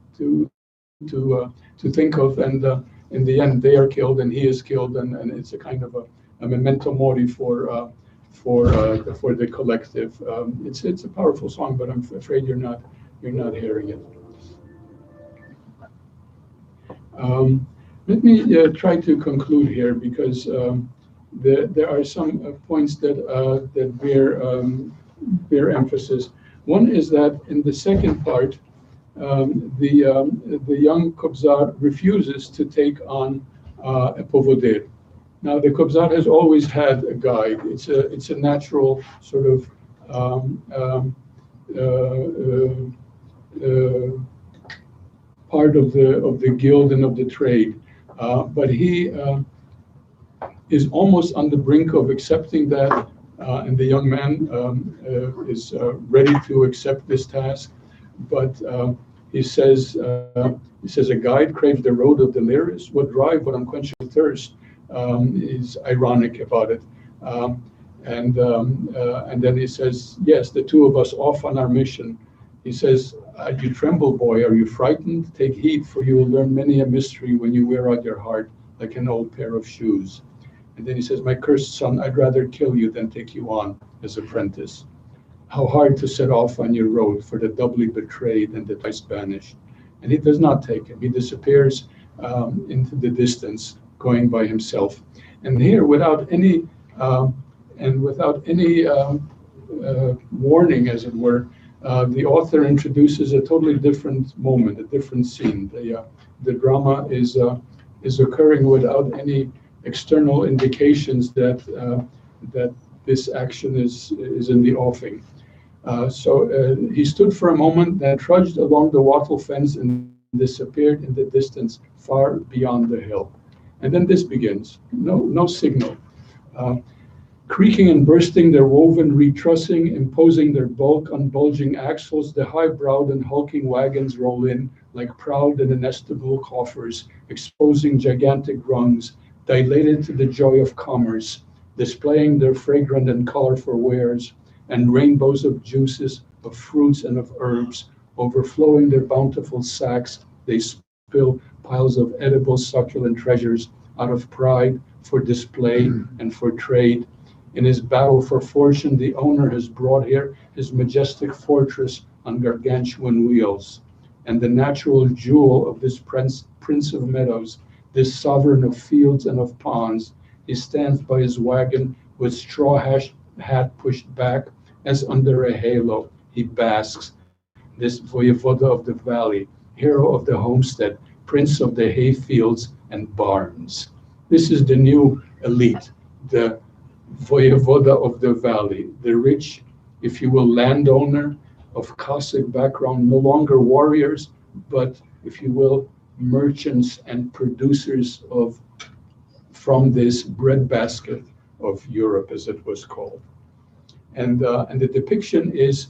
think of. And in the end, they are killed, and he is killed, and it's a kind of a memento mori for the collective. It's a powerful song, but I'm afraid you're not hearing it. Let me try to conclude here, because there are some points that bear emphasis. One is that in the second part, the young Kobzar refuses to take on a povodir. Now, the Kobzar has always had a guide. It's a natural sort of part of the guild and of the trade, but he is almost on the brink of accepting that, and the young man is ready to accept this task. But he says a guide craves the road of the Liris, what drive but unquenchable thirst. Is ironic about it, and then he says, yes, the two of us off on our mission. He says, you tremble, boy, are you frightened? Take heed, for you will learn many a mystery when you wear out your heart like an old pair of shoes. And then he says, my cursed son, I'd rather kill you than take you on as apprentice. How hard to set off on your road for the doubly betrayed and the twice banished. And he does not take him. He disappears into the distance, going by himself. And here, without any warning, as it were, the author introduces a totally different moment, a different scene. The drama is occurring without any external indications that this action is in the offing. So he stood for a moment, then trudged along the wattle fence and disappeared in the distance, far beyond the hill. And then this begins. No signal. Creaking and bursting their woven retrussing, imposing their bulk on bulging axles, the high-browed and hulking wagons roll in like proud and inestimable coffers, exposing gigantic rungs, dilated to the joy of commerce, displaying their fragrant and colorful wares, and rainbows of juices, of fruits and of herbs, overflowing their bountiful sacks, they spill piles of edible succulent treasures out of pride, for display and for trade. In his battle for fortune, the owner has brought here his majestic fortress on gargantuan wheels. And the natural jewel of this prince of meadows, this sovereign of fields and of ponds, he stands by his wagon with straw hat pushed back as under a halo. He basks, this voyevoda of the valley, hero of the homestead, prince of the hay fields and barns. This is the new elite, the voyevoda of the valley, the rich, if you will, landowner of Cossack background, no longer warriors, but, if you will, merchants and producers from this breadbasket of Europe, as it was called. And the depiction is,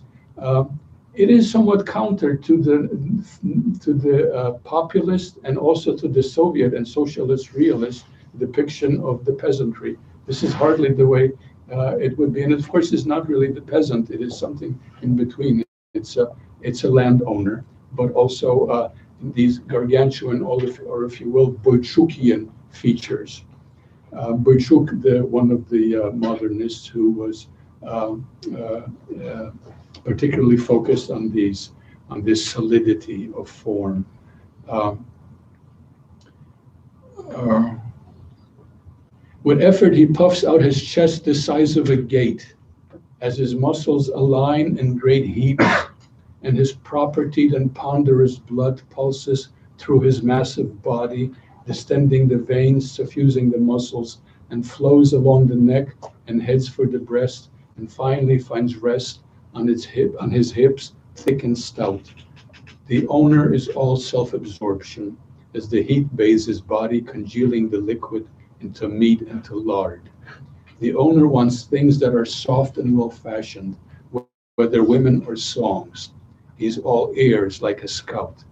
it is somewhat counter to the populist and also to the Soviet and socialist realist depiction of the peasantry. This is hardly the way it would be, and of course, it's not really the peasant. It is something in between. It's a landowner, but also these gargantuan, or if you will, Boychukian features. Boychuk, one of the modernists who was particularly focused on this solidity of form. With effort, he puffs out his chest the size of a gate, as his muscles align in great heaps, and his propertied and ponderous blood pulses through his massive body, distending the veins, suffusing the muscles, and flows along the neck and heads for the breast, and finally finds rest on his hips, thick and stout. The owner is all self-absorption, as the heat bathes his body, congealing the liquid into meat and to lard. The owner wants things that are soft and well-fashioned, whether women or songs. He's all ears like a scout,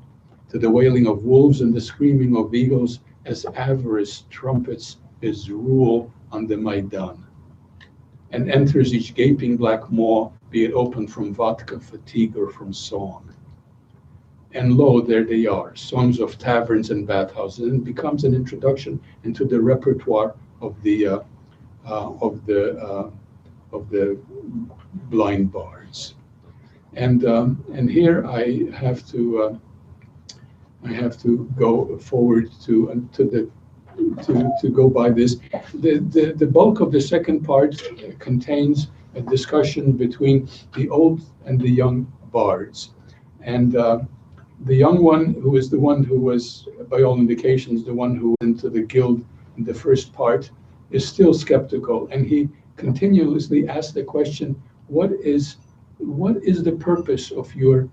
to the wailing of wolves and the screaming of eagles, as avarice trumpets his rule on the Maidan, and enters each gaping black maw, be it open from vodka, fatigue, or from song. And lo, there they are, songs of taverns and bathhouses, and it becomes an introduction into the repertoire of the blind bards. And here I have to go forward to go by this. The bulk of the second part contains a discussion between the old and the young bards, and the young one, who is the one who was, by all indications, the one who went to the guild in the first part, is still skeptical, and he continuously asks the question, what is the purpose of your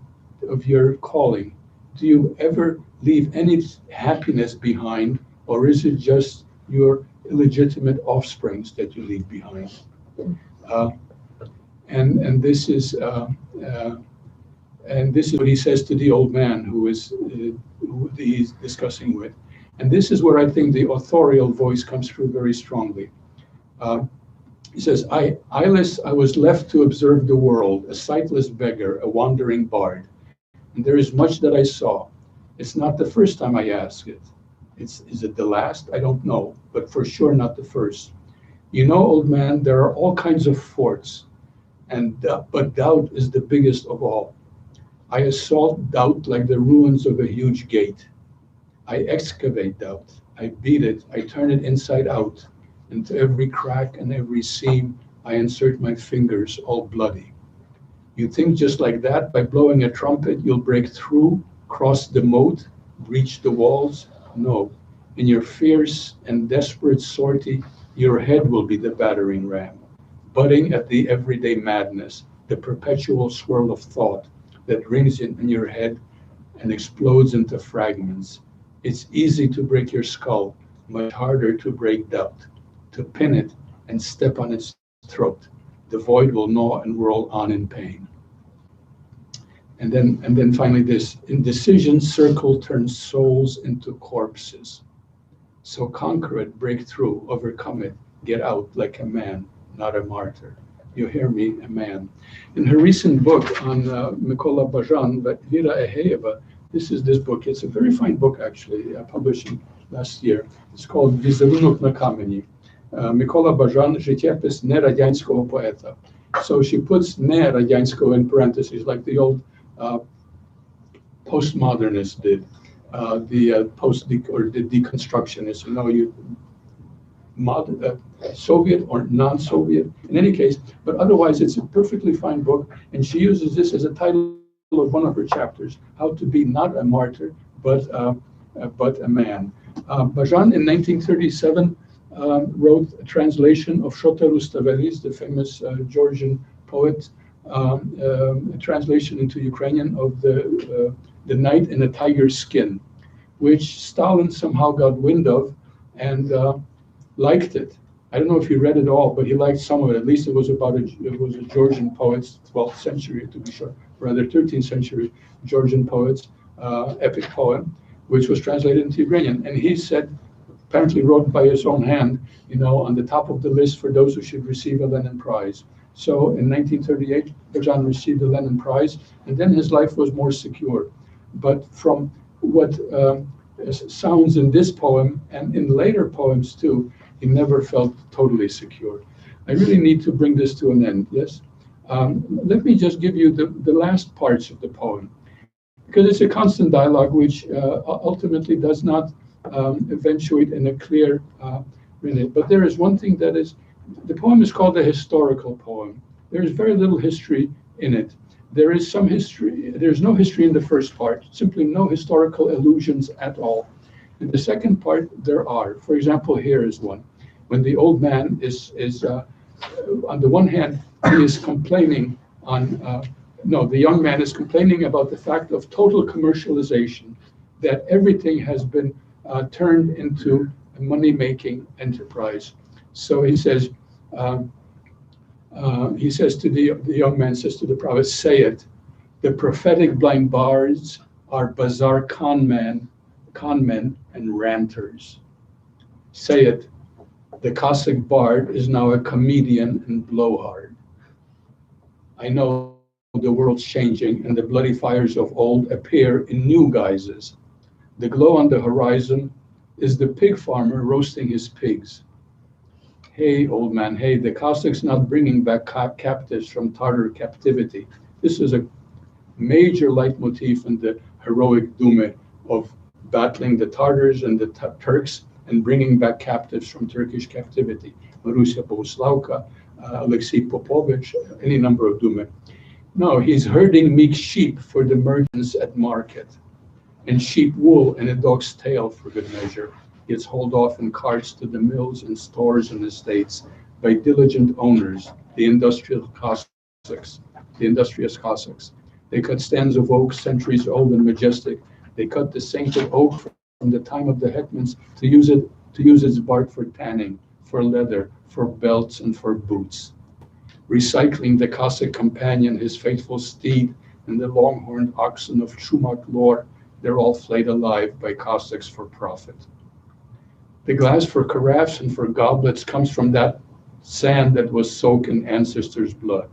calling? Do you ever leave any happiness behind, or is it just your illegitimate offsprings that you leave behind? And this is what he says to the old man who he's discussing with. And this is where I think the authorial voice comes through very strongly. He says, eyeless, I was left to observe the world, a sightless beggar, a wandering bard. And there is much that I saw. It's not the first time I ask it. Is it the last? I don't know, but for sure not the first. You know, old man, there are all kinds of forts, but doubt is the biggest of all. I assault doubt like the ruins of a huge gate. I excavate doubt. I beat it. I turn it inside out. Into every crack and every seam, I insert my fingers, all bloody. You think just like that, by blowing a trumpet, you'll break through, cross the moat, breach the walls? No. In your fierce and desperate sortie, your head will be the battering ram, butting at the everyday madness, the perpetual swirl of thought that rings in your head and explodes into fragments. It's easy to break your skull, much harder to break doubt, to pin it and step on its throat. The void will gnaw and whirl on in pain. And then finally this, indecision circle turns souls into corpses. So conquer it, break through, overcome it, get out like a man, not a martyr. You hear me, a man. In her recent book on Mykola Bajan, Vera Eheyeva, this book. It's a very fine book, actually, published last year. It's called Візерунок на камені. Mykola Bajan, Życiopis neradянського poeta. So she puts neradянського in parentheses, like the old postmodernists did, the deconstructionists. Soviet or non-Soviet, in any case, but otherwise it's a perfectly fine book, and she uses this as a title of one of her chapters, How to Be Not a Martyr, but a Man. Bajan in 1937 wrote a translation of Shota Rustavelis, the famous Georgian poet, a translation into Ukrainian of the Knight in a Tiger's Skin, which Stalin somehow got wind of and liked it. I don't know if he read it all, but he liked some of it. At least it was a Georgian poet's 12th century, to be sure, rather 13th century Georgian poet's epic poem, which was translated into Ukrainian. And he said, apparently wrote by his own hand, on the top of the list for those who should receive a Lenin Prize. So in 1938, Bajan received the Lenin Prize, and then his life was more secure. But from what sounds in this poem and in later poems too, he never felt totally secure. I really need to bring this to an end, yes? Let me just give you the last parts of the poem, because it's a constant dialogue which ultimately does not eventuate in a clear minute. But there is one thing that is, the poem is called a historical poem. There is very little history in it. There is some history, there's no history in the first part, simply no historical allusions at all. In the second part, there are. For example, here is one. When the old man is on the one hand, he is complaining the young man is complaining about the fact of total commercialization, that everything has been turned into a money-making enterprise. So he says to the young man, says to the prophet, say it, the prophetic blind bards are bazaar con men and ranters. Say it, the Cossack bard is now a comedian and blowhard. I know the world's changing and the bloody fires of old appear in new guises. The glow on the horizon is the pig farmer roasting his pigs. Hey, old man, hey, the Cossacks not bringing back captives from Tatar captivity. This is a major leitmotif in the heroic Dume of battling the Tatars and the Turks and bringing back captives from Turkish captivity. Marusia Boguslavka, Alexei Popovich, any number of Dume. No, he's herding meek sheep for the merchants at market, and sheep wool and a dog's tail for good measure gets hauled off in carts to the mills and stores and estates by diligent owners, the industrious Cossacks. They cut stands of oak centuries old and majestic. They cut the sainted oak from the time of the hetmans to use its bark for tanning, for leather, for belts, and for boots. Recycling the Cossack companion, his faithful steed, and the long-horned oxen of Shumak lore, they're all flayed alive by Cossacks for profit. The glass for carafes and for goblets comes from that sand that was soaked in ancestors' blood,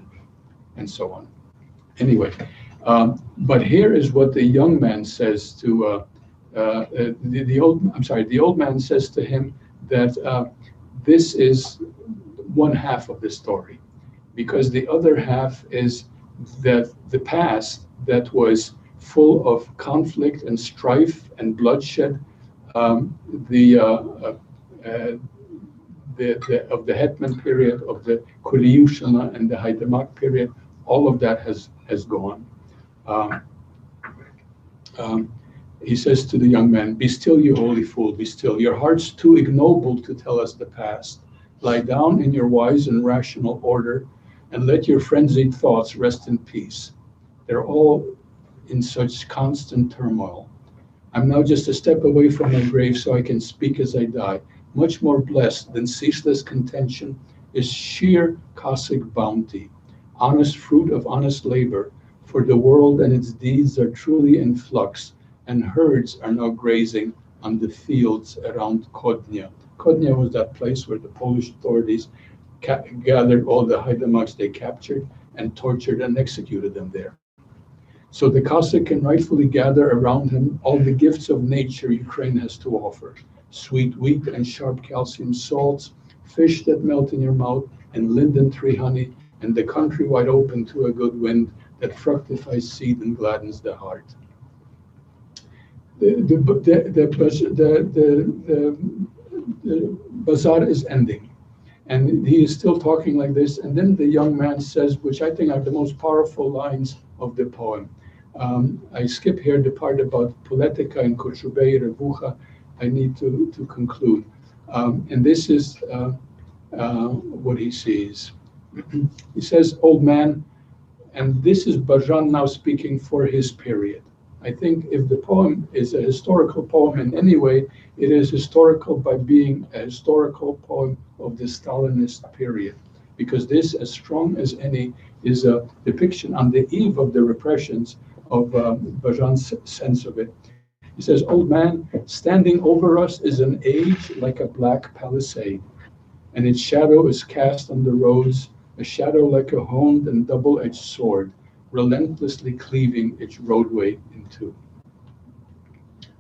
and so on. Anyway, but here is what the young man says to the old man says to him that this is one half of the story, because the other half is that the past that was full of conflict and strife and bloodshed, of the Hetman period, of the Kuliushana and the Haidamak period, all of that has gone. He says to the young man, "Be still, you holy fool, be still. Your heart's too ignoble to tell us the past. Lie down in your wise and rational order, and let your frenzied thoughts rest in peace. They're all in such constant turmoil. I'm now just a step away from my grave so I can speak as I die. Much more blessed than ceaseless contention is sheer Cossack bounty, honest fruit of honest labor, for the world and its deeds are truly in flux, and herds are now grazing on the fields around Kodnia." Kodnia was that place where the Polish authorities gathered all the Haidamaks they captured and tortured and executed them there. So the Cossack can rightfully gather around him all the gifts of nature Ukraine has to offer: sweet wheat and sharp calcium salts, fish that melt in your mouth, and linden tree honey, and the country wide open to a good wind that fructifies seed and gladdens the heart. The bazaar is ending, and he is still talking like this. And then the young man says, which I think are the most powerful lines of the poem. I skip here the part about Poletika and Kochubei Revucha. I need to conclude. And this is what he sees. He says, "Old man," and this is Bajan now speaking for his period. I think if the poem is a historical poem in any way, it is historical by being a historical poem of the Stalinist period, because this, as strong as any, is a depiction on the eve of the repressions of Bajan's sense of it. He says, "Old man, standing over us is an age like a black palisade, and its shadow is cast on the roads, a shadow like a honed and double-edged sword, relentlessly cleaving its roadway in two.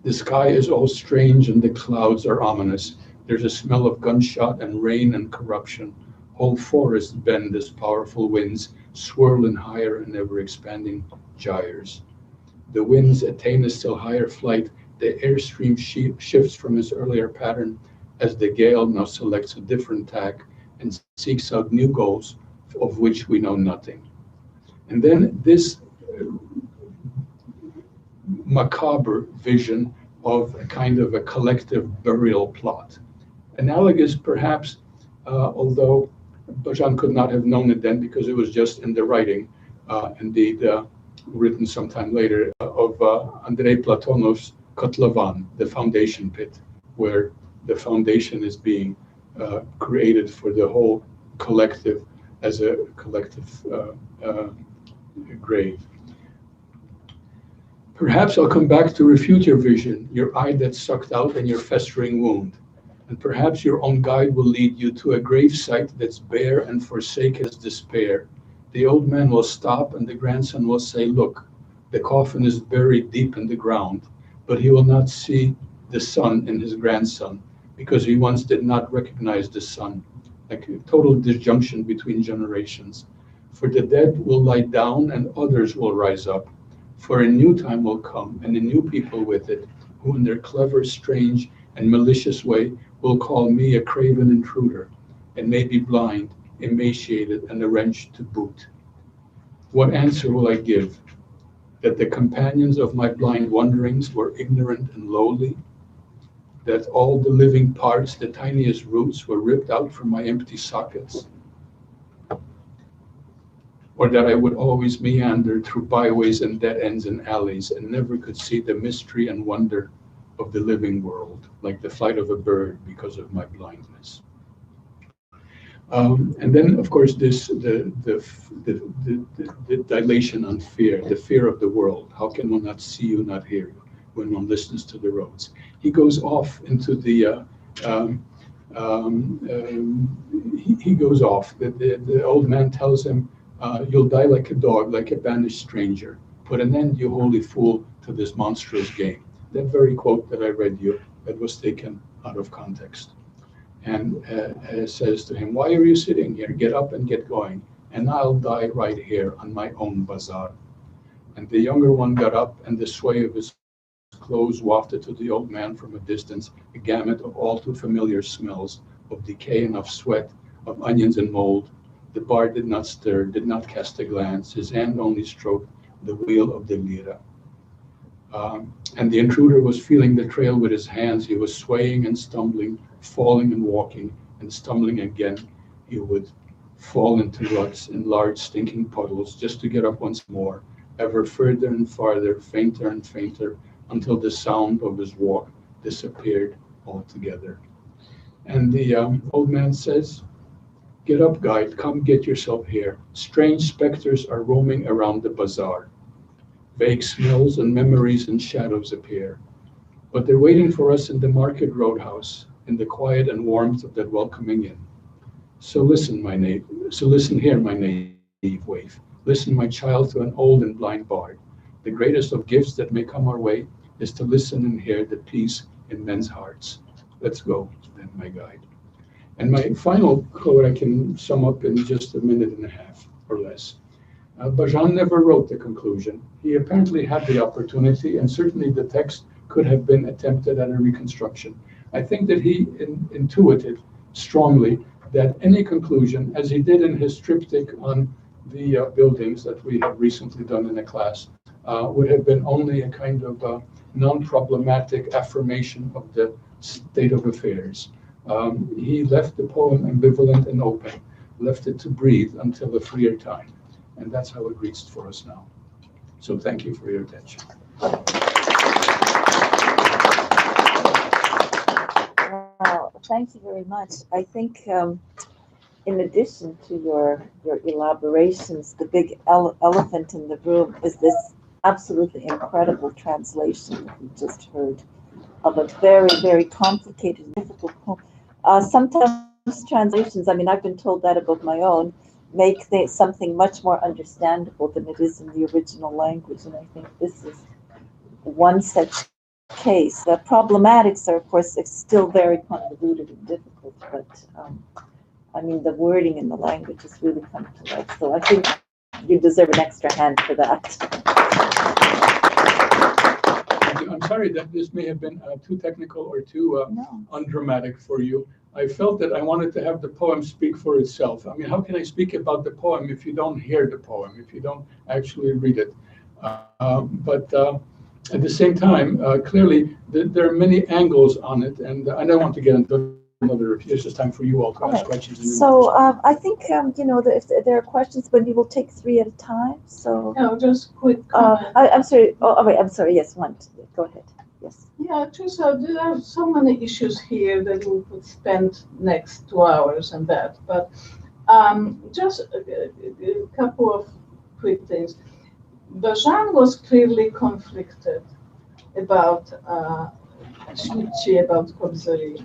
The sky is all strange and the clouds are ominous. There's a smell of gunshot and rain and corruption. Whole forests bend as powerful winds swirl in higher and ever-expanding gyres. The winds attain a still higher flight. The airstream shifts from its earlier pattern as the gale now selects a different tack and seeks out new goals of which we know nothing." And then this macabre vision of a kind of a collective burial plot. Analogous perhaps, although Bajan could not have known it then because it was just in the writing, indeed written sometime later, of Andrei Platonov's Kotlovan, the foundation pit, where the foundation is being created for the whole collective as a collective grave. Perhaps I'll come back to refute your vision, your eye that's sucked out and your festering wound. And perhaps your own guide will lead you to a gravesite that's bare and forsake his despair. The old man will stop and the grandson will say, "Look, the coffin is buried deep in the ground," but he will not see the son in his grandson because he once did not recognize the son, like a total disjunction between generations. For the dead will lie down and others will rise up. For a new time will come and a new people with it, who in their clever, strange, and malicious way will call me a craven intruder, and may be blind, emaciated, and a wrench to boot. What answer will I give? That the companions of my blind wanderings were ignorant and lowly? That all the living parts, the tiniest roots, were ripped out from my empty sockets? Or that I would always meander through byways and dead ends and alleys and never could see the mystery and wonder of the living world, like the flight of a bird because of my blindness. And then, of course, the dilation on fear, the fear of the world. How can one not see you, not hear you, when one listens to the roads? He goes off into the, he goes off. The old man tells him, "You'll die like a dog, like a banished stranger. Put an end, you holy fool, to this monstrous game." That very quote that I read you, that was taken out of context. And says to him, "Why are you sitting here? Get up and get going, and I'll die right here on my own bazaar." And the younger one got up, and the sway of his clothes wafted to the old man from a distance a gamut of all too familiar smells, of decay and of sweat, of onions and mold, The bar did not stir, did not cast a glance. His hand only stroked the wheel of the lira. And the intruder was feeling the trail with his hands. He was swaying and stumbling, falling and walking, and stumbling again. He would fall into ruts in large stinking puddles just to get up once more, ever further and farther, fainter and fainter, until the sound of his walk disappeared altogether. And the old man says, "Get up, guide, come get yourself here. Strange specters are roaming around the bazaar. Vague smells and memories and shadows appear. But they're waiting for us in the market roadhouse, in the quiet and warmth of that welcoming inn. So listen here, my naive waif. Listen, my child, to an old and blind bard. The greatest of gifts that may come our way is to listen and hear the peace in men's hearts. Let's go, then, my guide." And my final quote I can sum up in just a minute and a half or less. Bajan never wrote the conclusion. He apparently had the opportunity, and certainly the text could have been attempted at a reconstruction. I think that he intuited strongly that any conclusion, as he did in his triptych on the buildings that we have recently done in a class, would have been only a kind of non-problematic affirmation of the state of affairs. He left the poem ambivalent and open, left it to breathe until a freer time. And that's how it reads for us now. So thank you for your attention. Wow, thank you very much. I think in addition to your elaborations, the big elephant in the room is this absolutely incredible translation that we just heard of a very, very complicated, difficult poem. Sometimes translations, I mean, I've been told that about my own, make something much more understandable than it is in the original language, and I think this is one such case. The problematics are, of course, still very convoluted and difficult, but I mean, the wording in the language has really come to life. So I think you deserve an extra hand for that. I'm sorry that this may have been too technical or too undramatic for you. I felt that I wanted to have the poem speak for itself. I mean, how can I speak about the poem if you don't hear the poem, if you don't actually read it? But at the same time, clearly, there are many angles on it, and I don't want to get into another. It's just time for you all to ask questions. So I think, if there are questions, but we will take 3 at a time. So no, just quick comment. I'm sorry. Oh, wait, I'm sorry. Yes, one. Go ahead. Yes. Yeah, just there are so many issues here that we could spend next 2 hours on that. But just a couple of quick things. Bajan was clearly conflicted about Świecie, about Kobzari.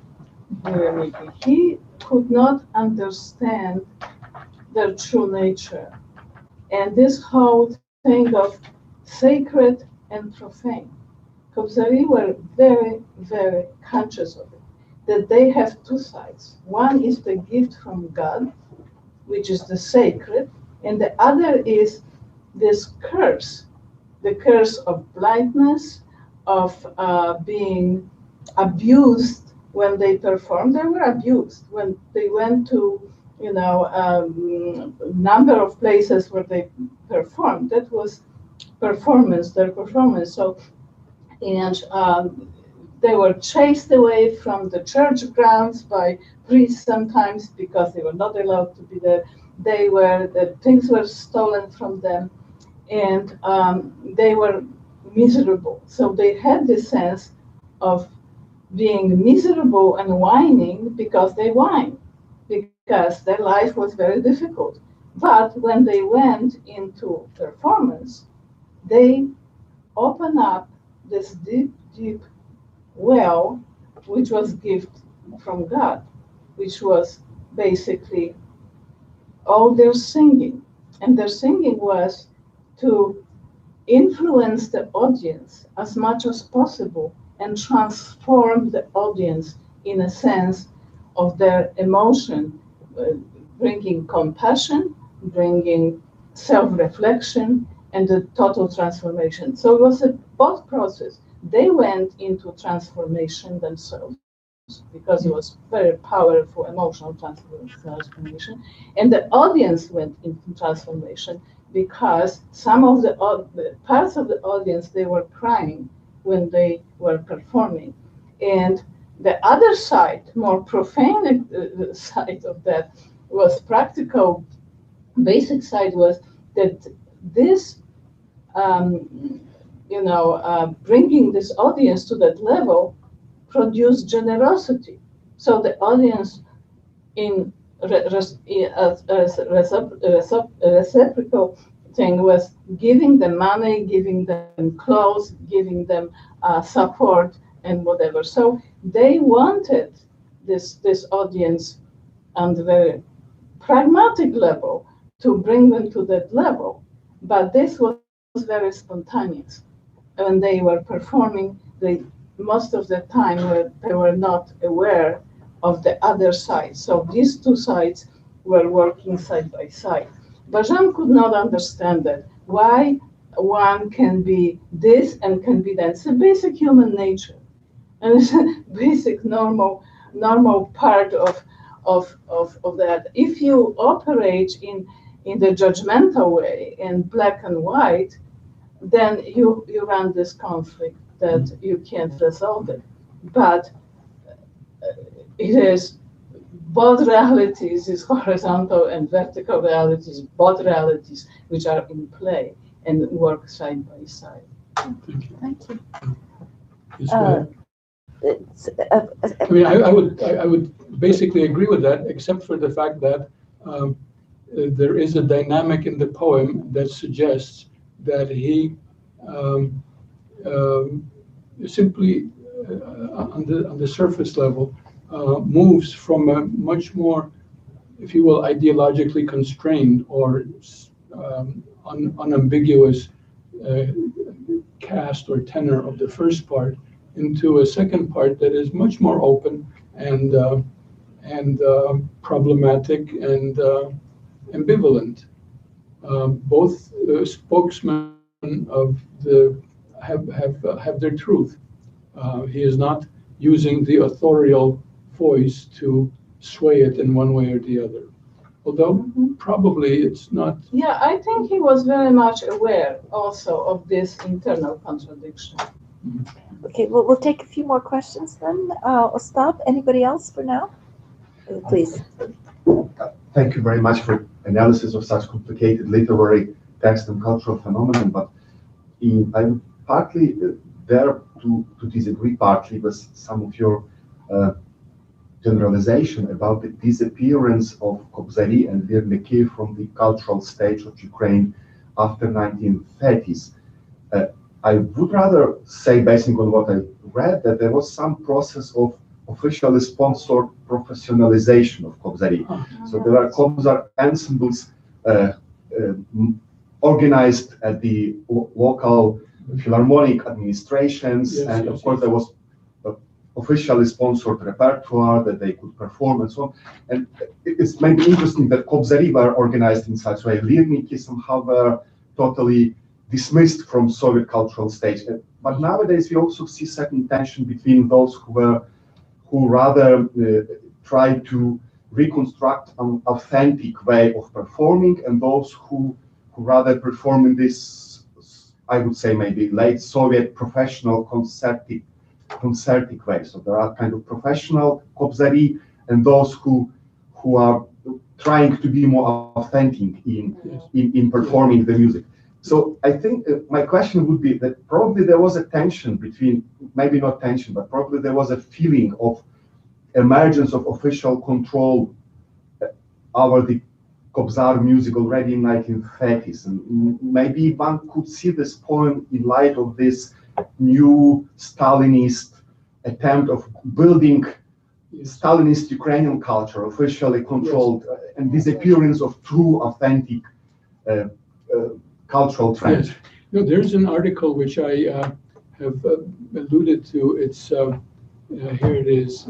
He could not understand their true nature. And this whole thing of sacred and profane. Kobzari were very, very conscious of it, that they have 2 sides. One is the gift from God, which is the sacred, and the other is this curse, the curse of blindness, of being abused when they performed. They were abused when they went to, number of places where they performed. That was their performance. So, and they were chased away from the church grounds by priests sometimes because they were not allowed to be there. Things were stolen from them, and they were miserable. So they had this sense of being miserable and whining because they whined, because their life was very difficult. But when they went into performance, they opened up this deep, deep well, which was gift from God, which was basically all their singing. And their singing was to influence the audience as much as possible and transform the audience in a sense of their emotion, bringing compassion, bringing self-reflection, and the total transformation. So it was a both process. They went into transformation themselves, because it was very powerful emotional transformation. And the audience went into transformation because some of the parts of the audience, they were crying when they were performing. And the other side, more profane side of that, was practical. Basic side was that this, bringing this audience to that level produced generosity. So the audience, in reciprocal thing, was giving them money, giving them clothes, giving them support and whatever. So they wanted this audience on the very pragmatic level to bring them to that level. But this was very spontaneous. When they were performing, most of the time they were not aware of the other side. So these two sides were working side by side. Bajan could not understand that. Why one can be this and can be that. It's a basic human nature. And it's a basic normal part of that. If you operate in the judgmental way, in black and white, then you run this conflict that you can't resolve it. But it is both realities, is horizontal and vertical realities, both realities which are in play and work side by side. Thank you. Yes, go ahead. I mean, I would basically agree with that, except for the fact that there is a dynamic in the poem that suggests that he simply, on the surface level, moves from a much more, if you will, ideologically constrained or unambiguous cast or tenor of the first part into a second part that is much more open and problematic and ambivalent. Both spokesmen of have their truth. He is not using the authorial voice to sway it in one way or the other. Although probably it's not. Yeah, I think he was very much aware also of this internal contradiction. Okay, well, we'll take a few more questions then. Ostap, anybody else for now? Please. Thank you very much for analysis of such complicated literary text and cultural phenomenon. But I'm partly there to disagree partly with some of your generalization about the disappearance of Kobzari and Virniki from the cultural stage of Ukraine after 1930s. I would rather say, based on what I read, that there was some process of officially sponsored professionalization of Kobzari. So there are Kobzar ensembles organized at the local philharmonic administrations, yes, and yes, of course yes. there was officially sponsored repertoire that they could perform and so on. And it's maybe interesting that Kobzari were organized in such a way. Lirniki somehow were totally dismissed from Soviet cultural stage. But nowadays we also see certain tension between those who rather try to reconstruct an authentic way of performing and those who rather perform in this, I would say maybe late Soviet professional concertic way. So there are kind of professional Kobzari and those who are trying to be more authentic in performing the music. So I think my question would be that probably there was a tension between, maybe not tension, but probably there was a feeling of emergence of official control over the Kobzar music already in 1930s. And maybe one could see this poem in light of this new Stalinist attempt of building Stalinist Ukrainian culture, officially controlled, and disappearance of true, authentic cultural trends. Yes. No, there's an article which I have alluded to. It's here it is.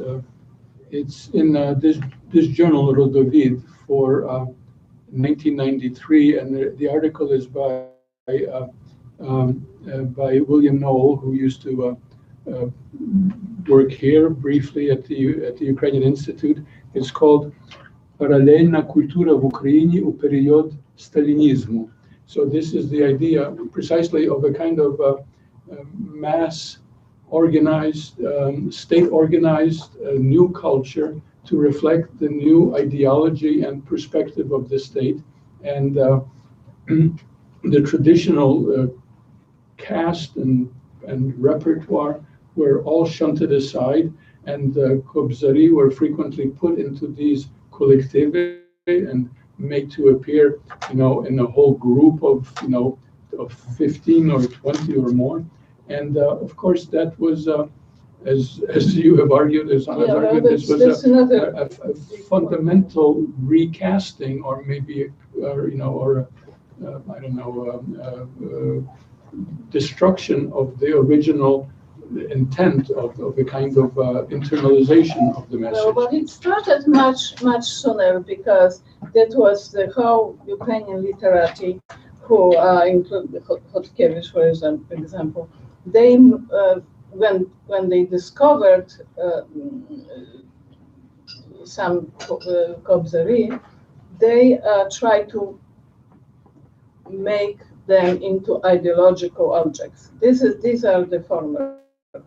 It's in this journal Rodovid for 1993, and the article is by William Noel, who used to uh, work here briefly at the Ukrainian Institute. It's called Паралельна культура в Україні у період сталінізму. So this is the idea precisely of a kind of mass organized, state organized new culture to reflect the new ideology and perspective of the state. And the traditional caste and repertoire were all shunted aside, and Kobzari were frequently put into these collective and made to appear, in a whole group of, of 15 or 20 or more. And of course, that was, as you have argued, this was a fundamental recasting, or maybe, I don't know, destruction of the original intent of a kind of internalization of the message. Well, but it started much sooner, because that was the whole Ukrainian literati, who include Chodkiewicz, for example. They when they discovered some Kobzari, they tried to make them into ideological objects. These are the former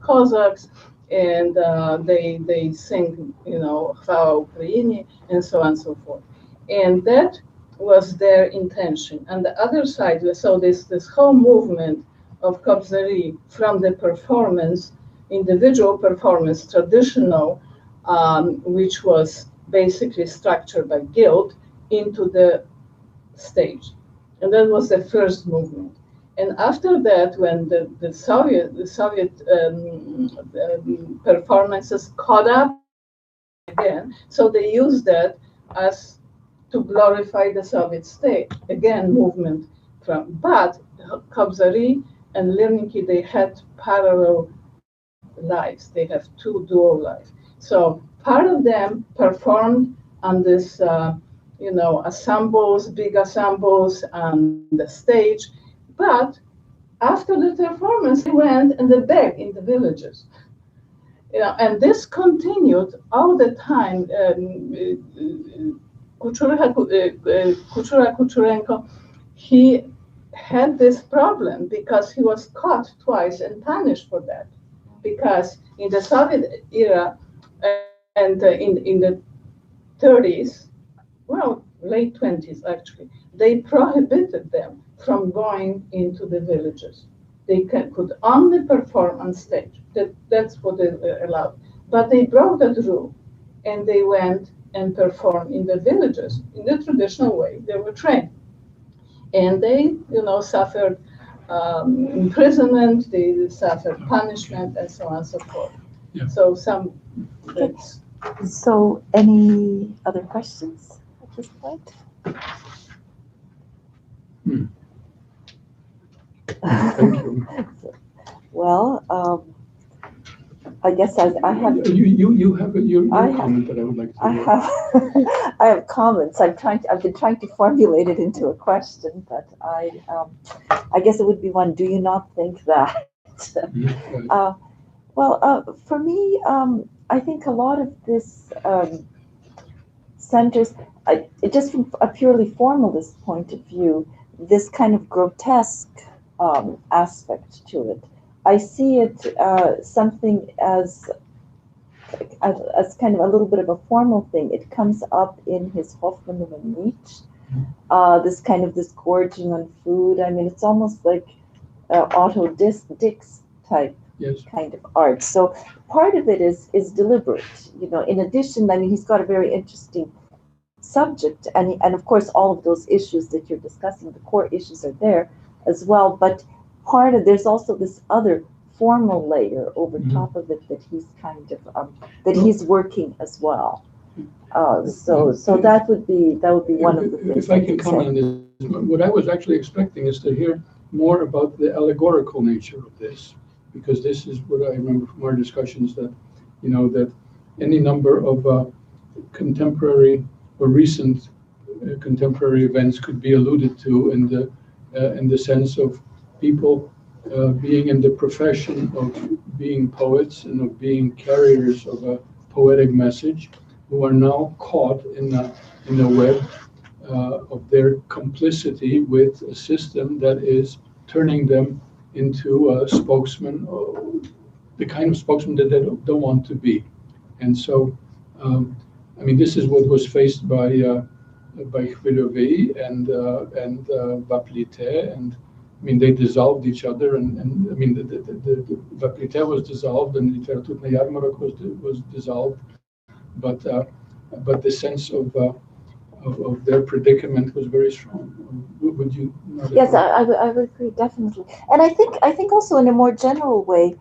Cossacks, and they sing, Chwała Ukraini, and so on and so forth. And that was their intention. And the other side, so this whole movement of Kobzari, from the performance, individual performance, traditional, which was basically structured by guild, into the stage. And that was the first movement. And after that, when the Soviet performances caught up again, so they used that as to glorify the Soviet state, again, movement from. But Kobzari and Lirniki, they had parallel lives. They have two dual lives. So part of them performed on this, ensembles, big ensembles on the stage. But after the performance, they went and they begged in the villages. And this continued all the time. Kuchurenko, he had this problem because he was caught twice and punished for that. Because in the Soviet era and in the 30s, well, late 20s actually, they prohibited them from going into the villages. They could only perform on stage. That's what they allowed. But they broke that rule, and they went and performed in the villages in the traditional way. They were trained, and they, suffered imprisonment. They suffered punishment, and so on and so forth. Yeah. So So, any other questions at this point? Thank you. Well, I guess I have. You have your I have- comment that I would like to. I have. I have comments. I've been trying to formulate it into a question, but I guess it would be one. Do you not think that? For me, I think a lot of this centers, just from a purely formalist point of view, this kind of grotesque aspect to it. I see it something as kind of a little bit of a formal thing. It comes up in his Hoffmann und Nietzsche, this gorging on food. I mean, it's almost like Otto Dix type. Yes. Kind of art. So part of it is deliberate. In addition, I mean, he's got a very interesting subject, and of course, all of those issues that you're discussing, the core issues are there as well. But there's also this other formal layer over top of it that he's kind of that he's working as well. So that would be one of the things. If I can comment on this, what I was actually expecting is to hear more about the allegorical nature of this, because this is what I remember from our discussions, that that any number of contemporary or recent contemporary events could be alluded to in the sense of people being in the profession of being poets and of being carriers of a poetic message, who are now caught in the web of their complicity with a system that is turning them into a spokesman, the kind of spokesman that they don't want to be. And so, I mean, this is what was faced by Chwilowy and Vaplité, and I mean, they dissolved each other, and I mean, the Vaplité was dissolved, and Literatурный Ярмарок was dissolved, but the sense of their predicament was very strong. Would you? Yes, I would agree, definitely. And I think also in a more general way,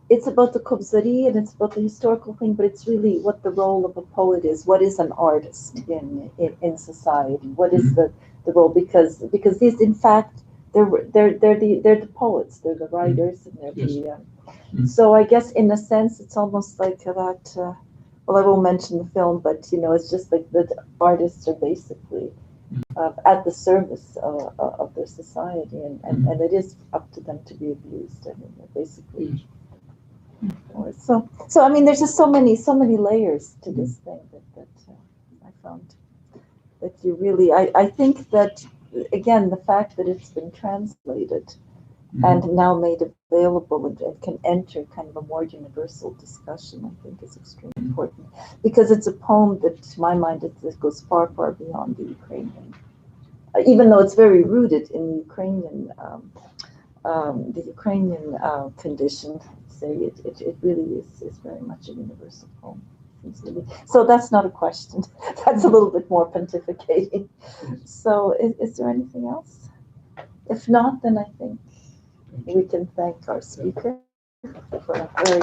it's about the Kobzari and it's about the historical thing, but it's really what the role of a poet is. What is an artist in society? What is the role? Because these, in fact, they're the poets, they're the writers, and they're the. So I guess in a sense, it's almost like that. Well, I won't mention the film, but it's just like the artists are basically at the service of their society, and it is up to them to be abused. I mean, they're basically. So I mean, there's just so many layers to this thing that I found that you really. I think that again, the fact that it's been translated and now made available and can enter kind of a more universal discussion, I think is extremely important, because it's a poem that, to my mind, it goes far beyond the Ukrainian, even though it's very rooted in the Ukrainian condition. Say it really is very much a universal poem. So that's not a question. That's a little bit more pontificating. So is there anything else? If not, then I think we can thank our speaker for a very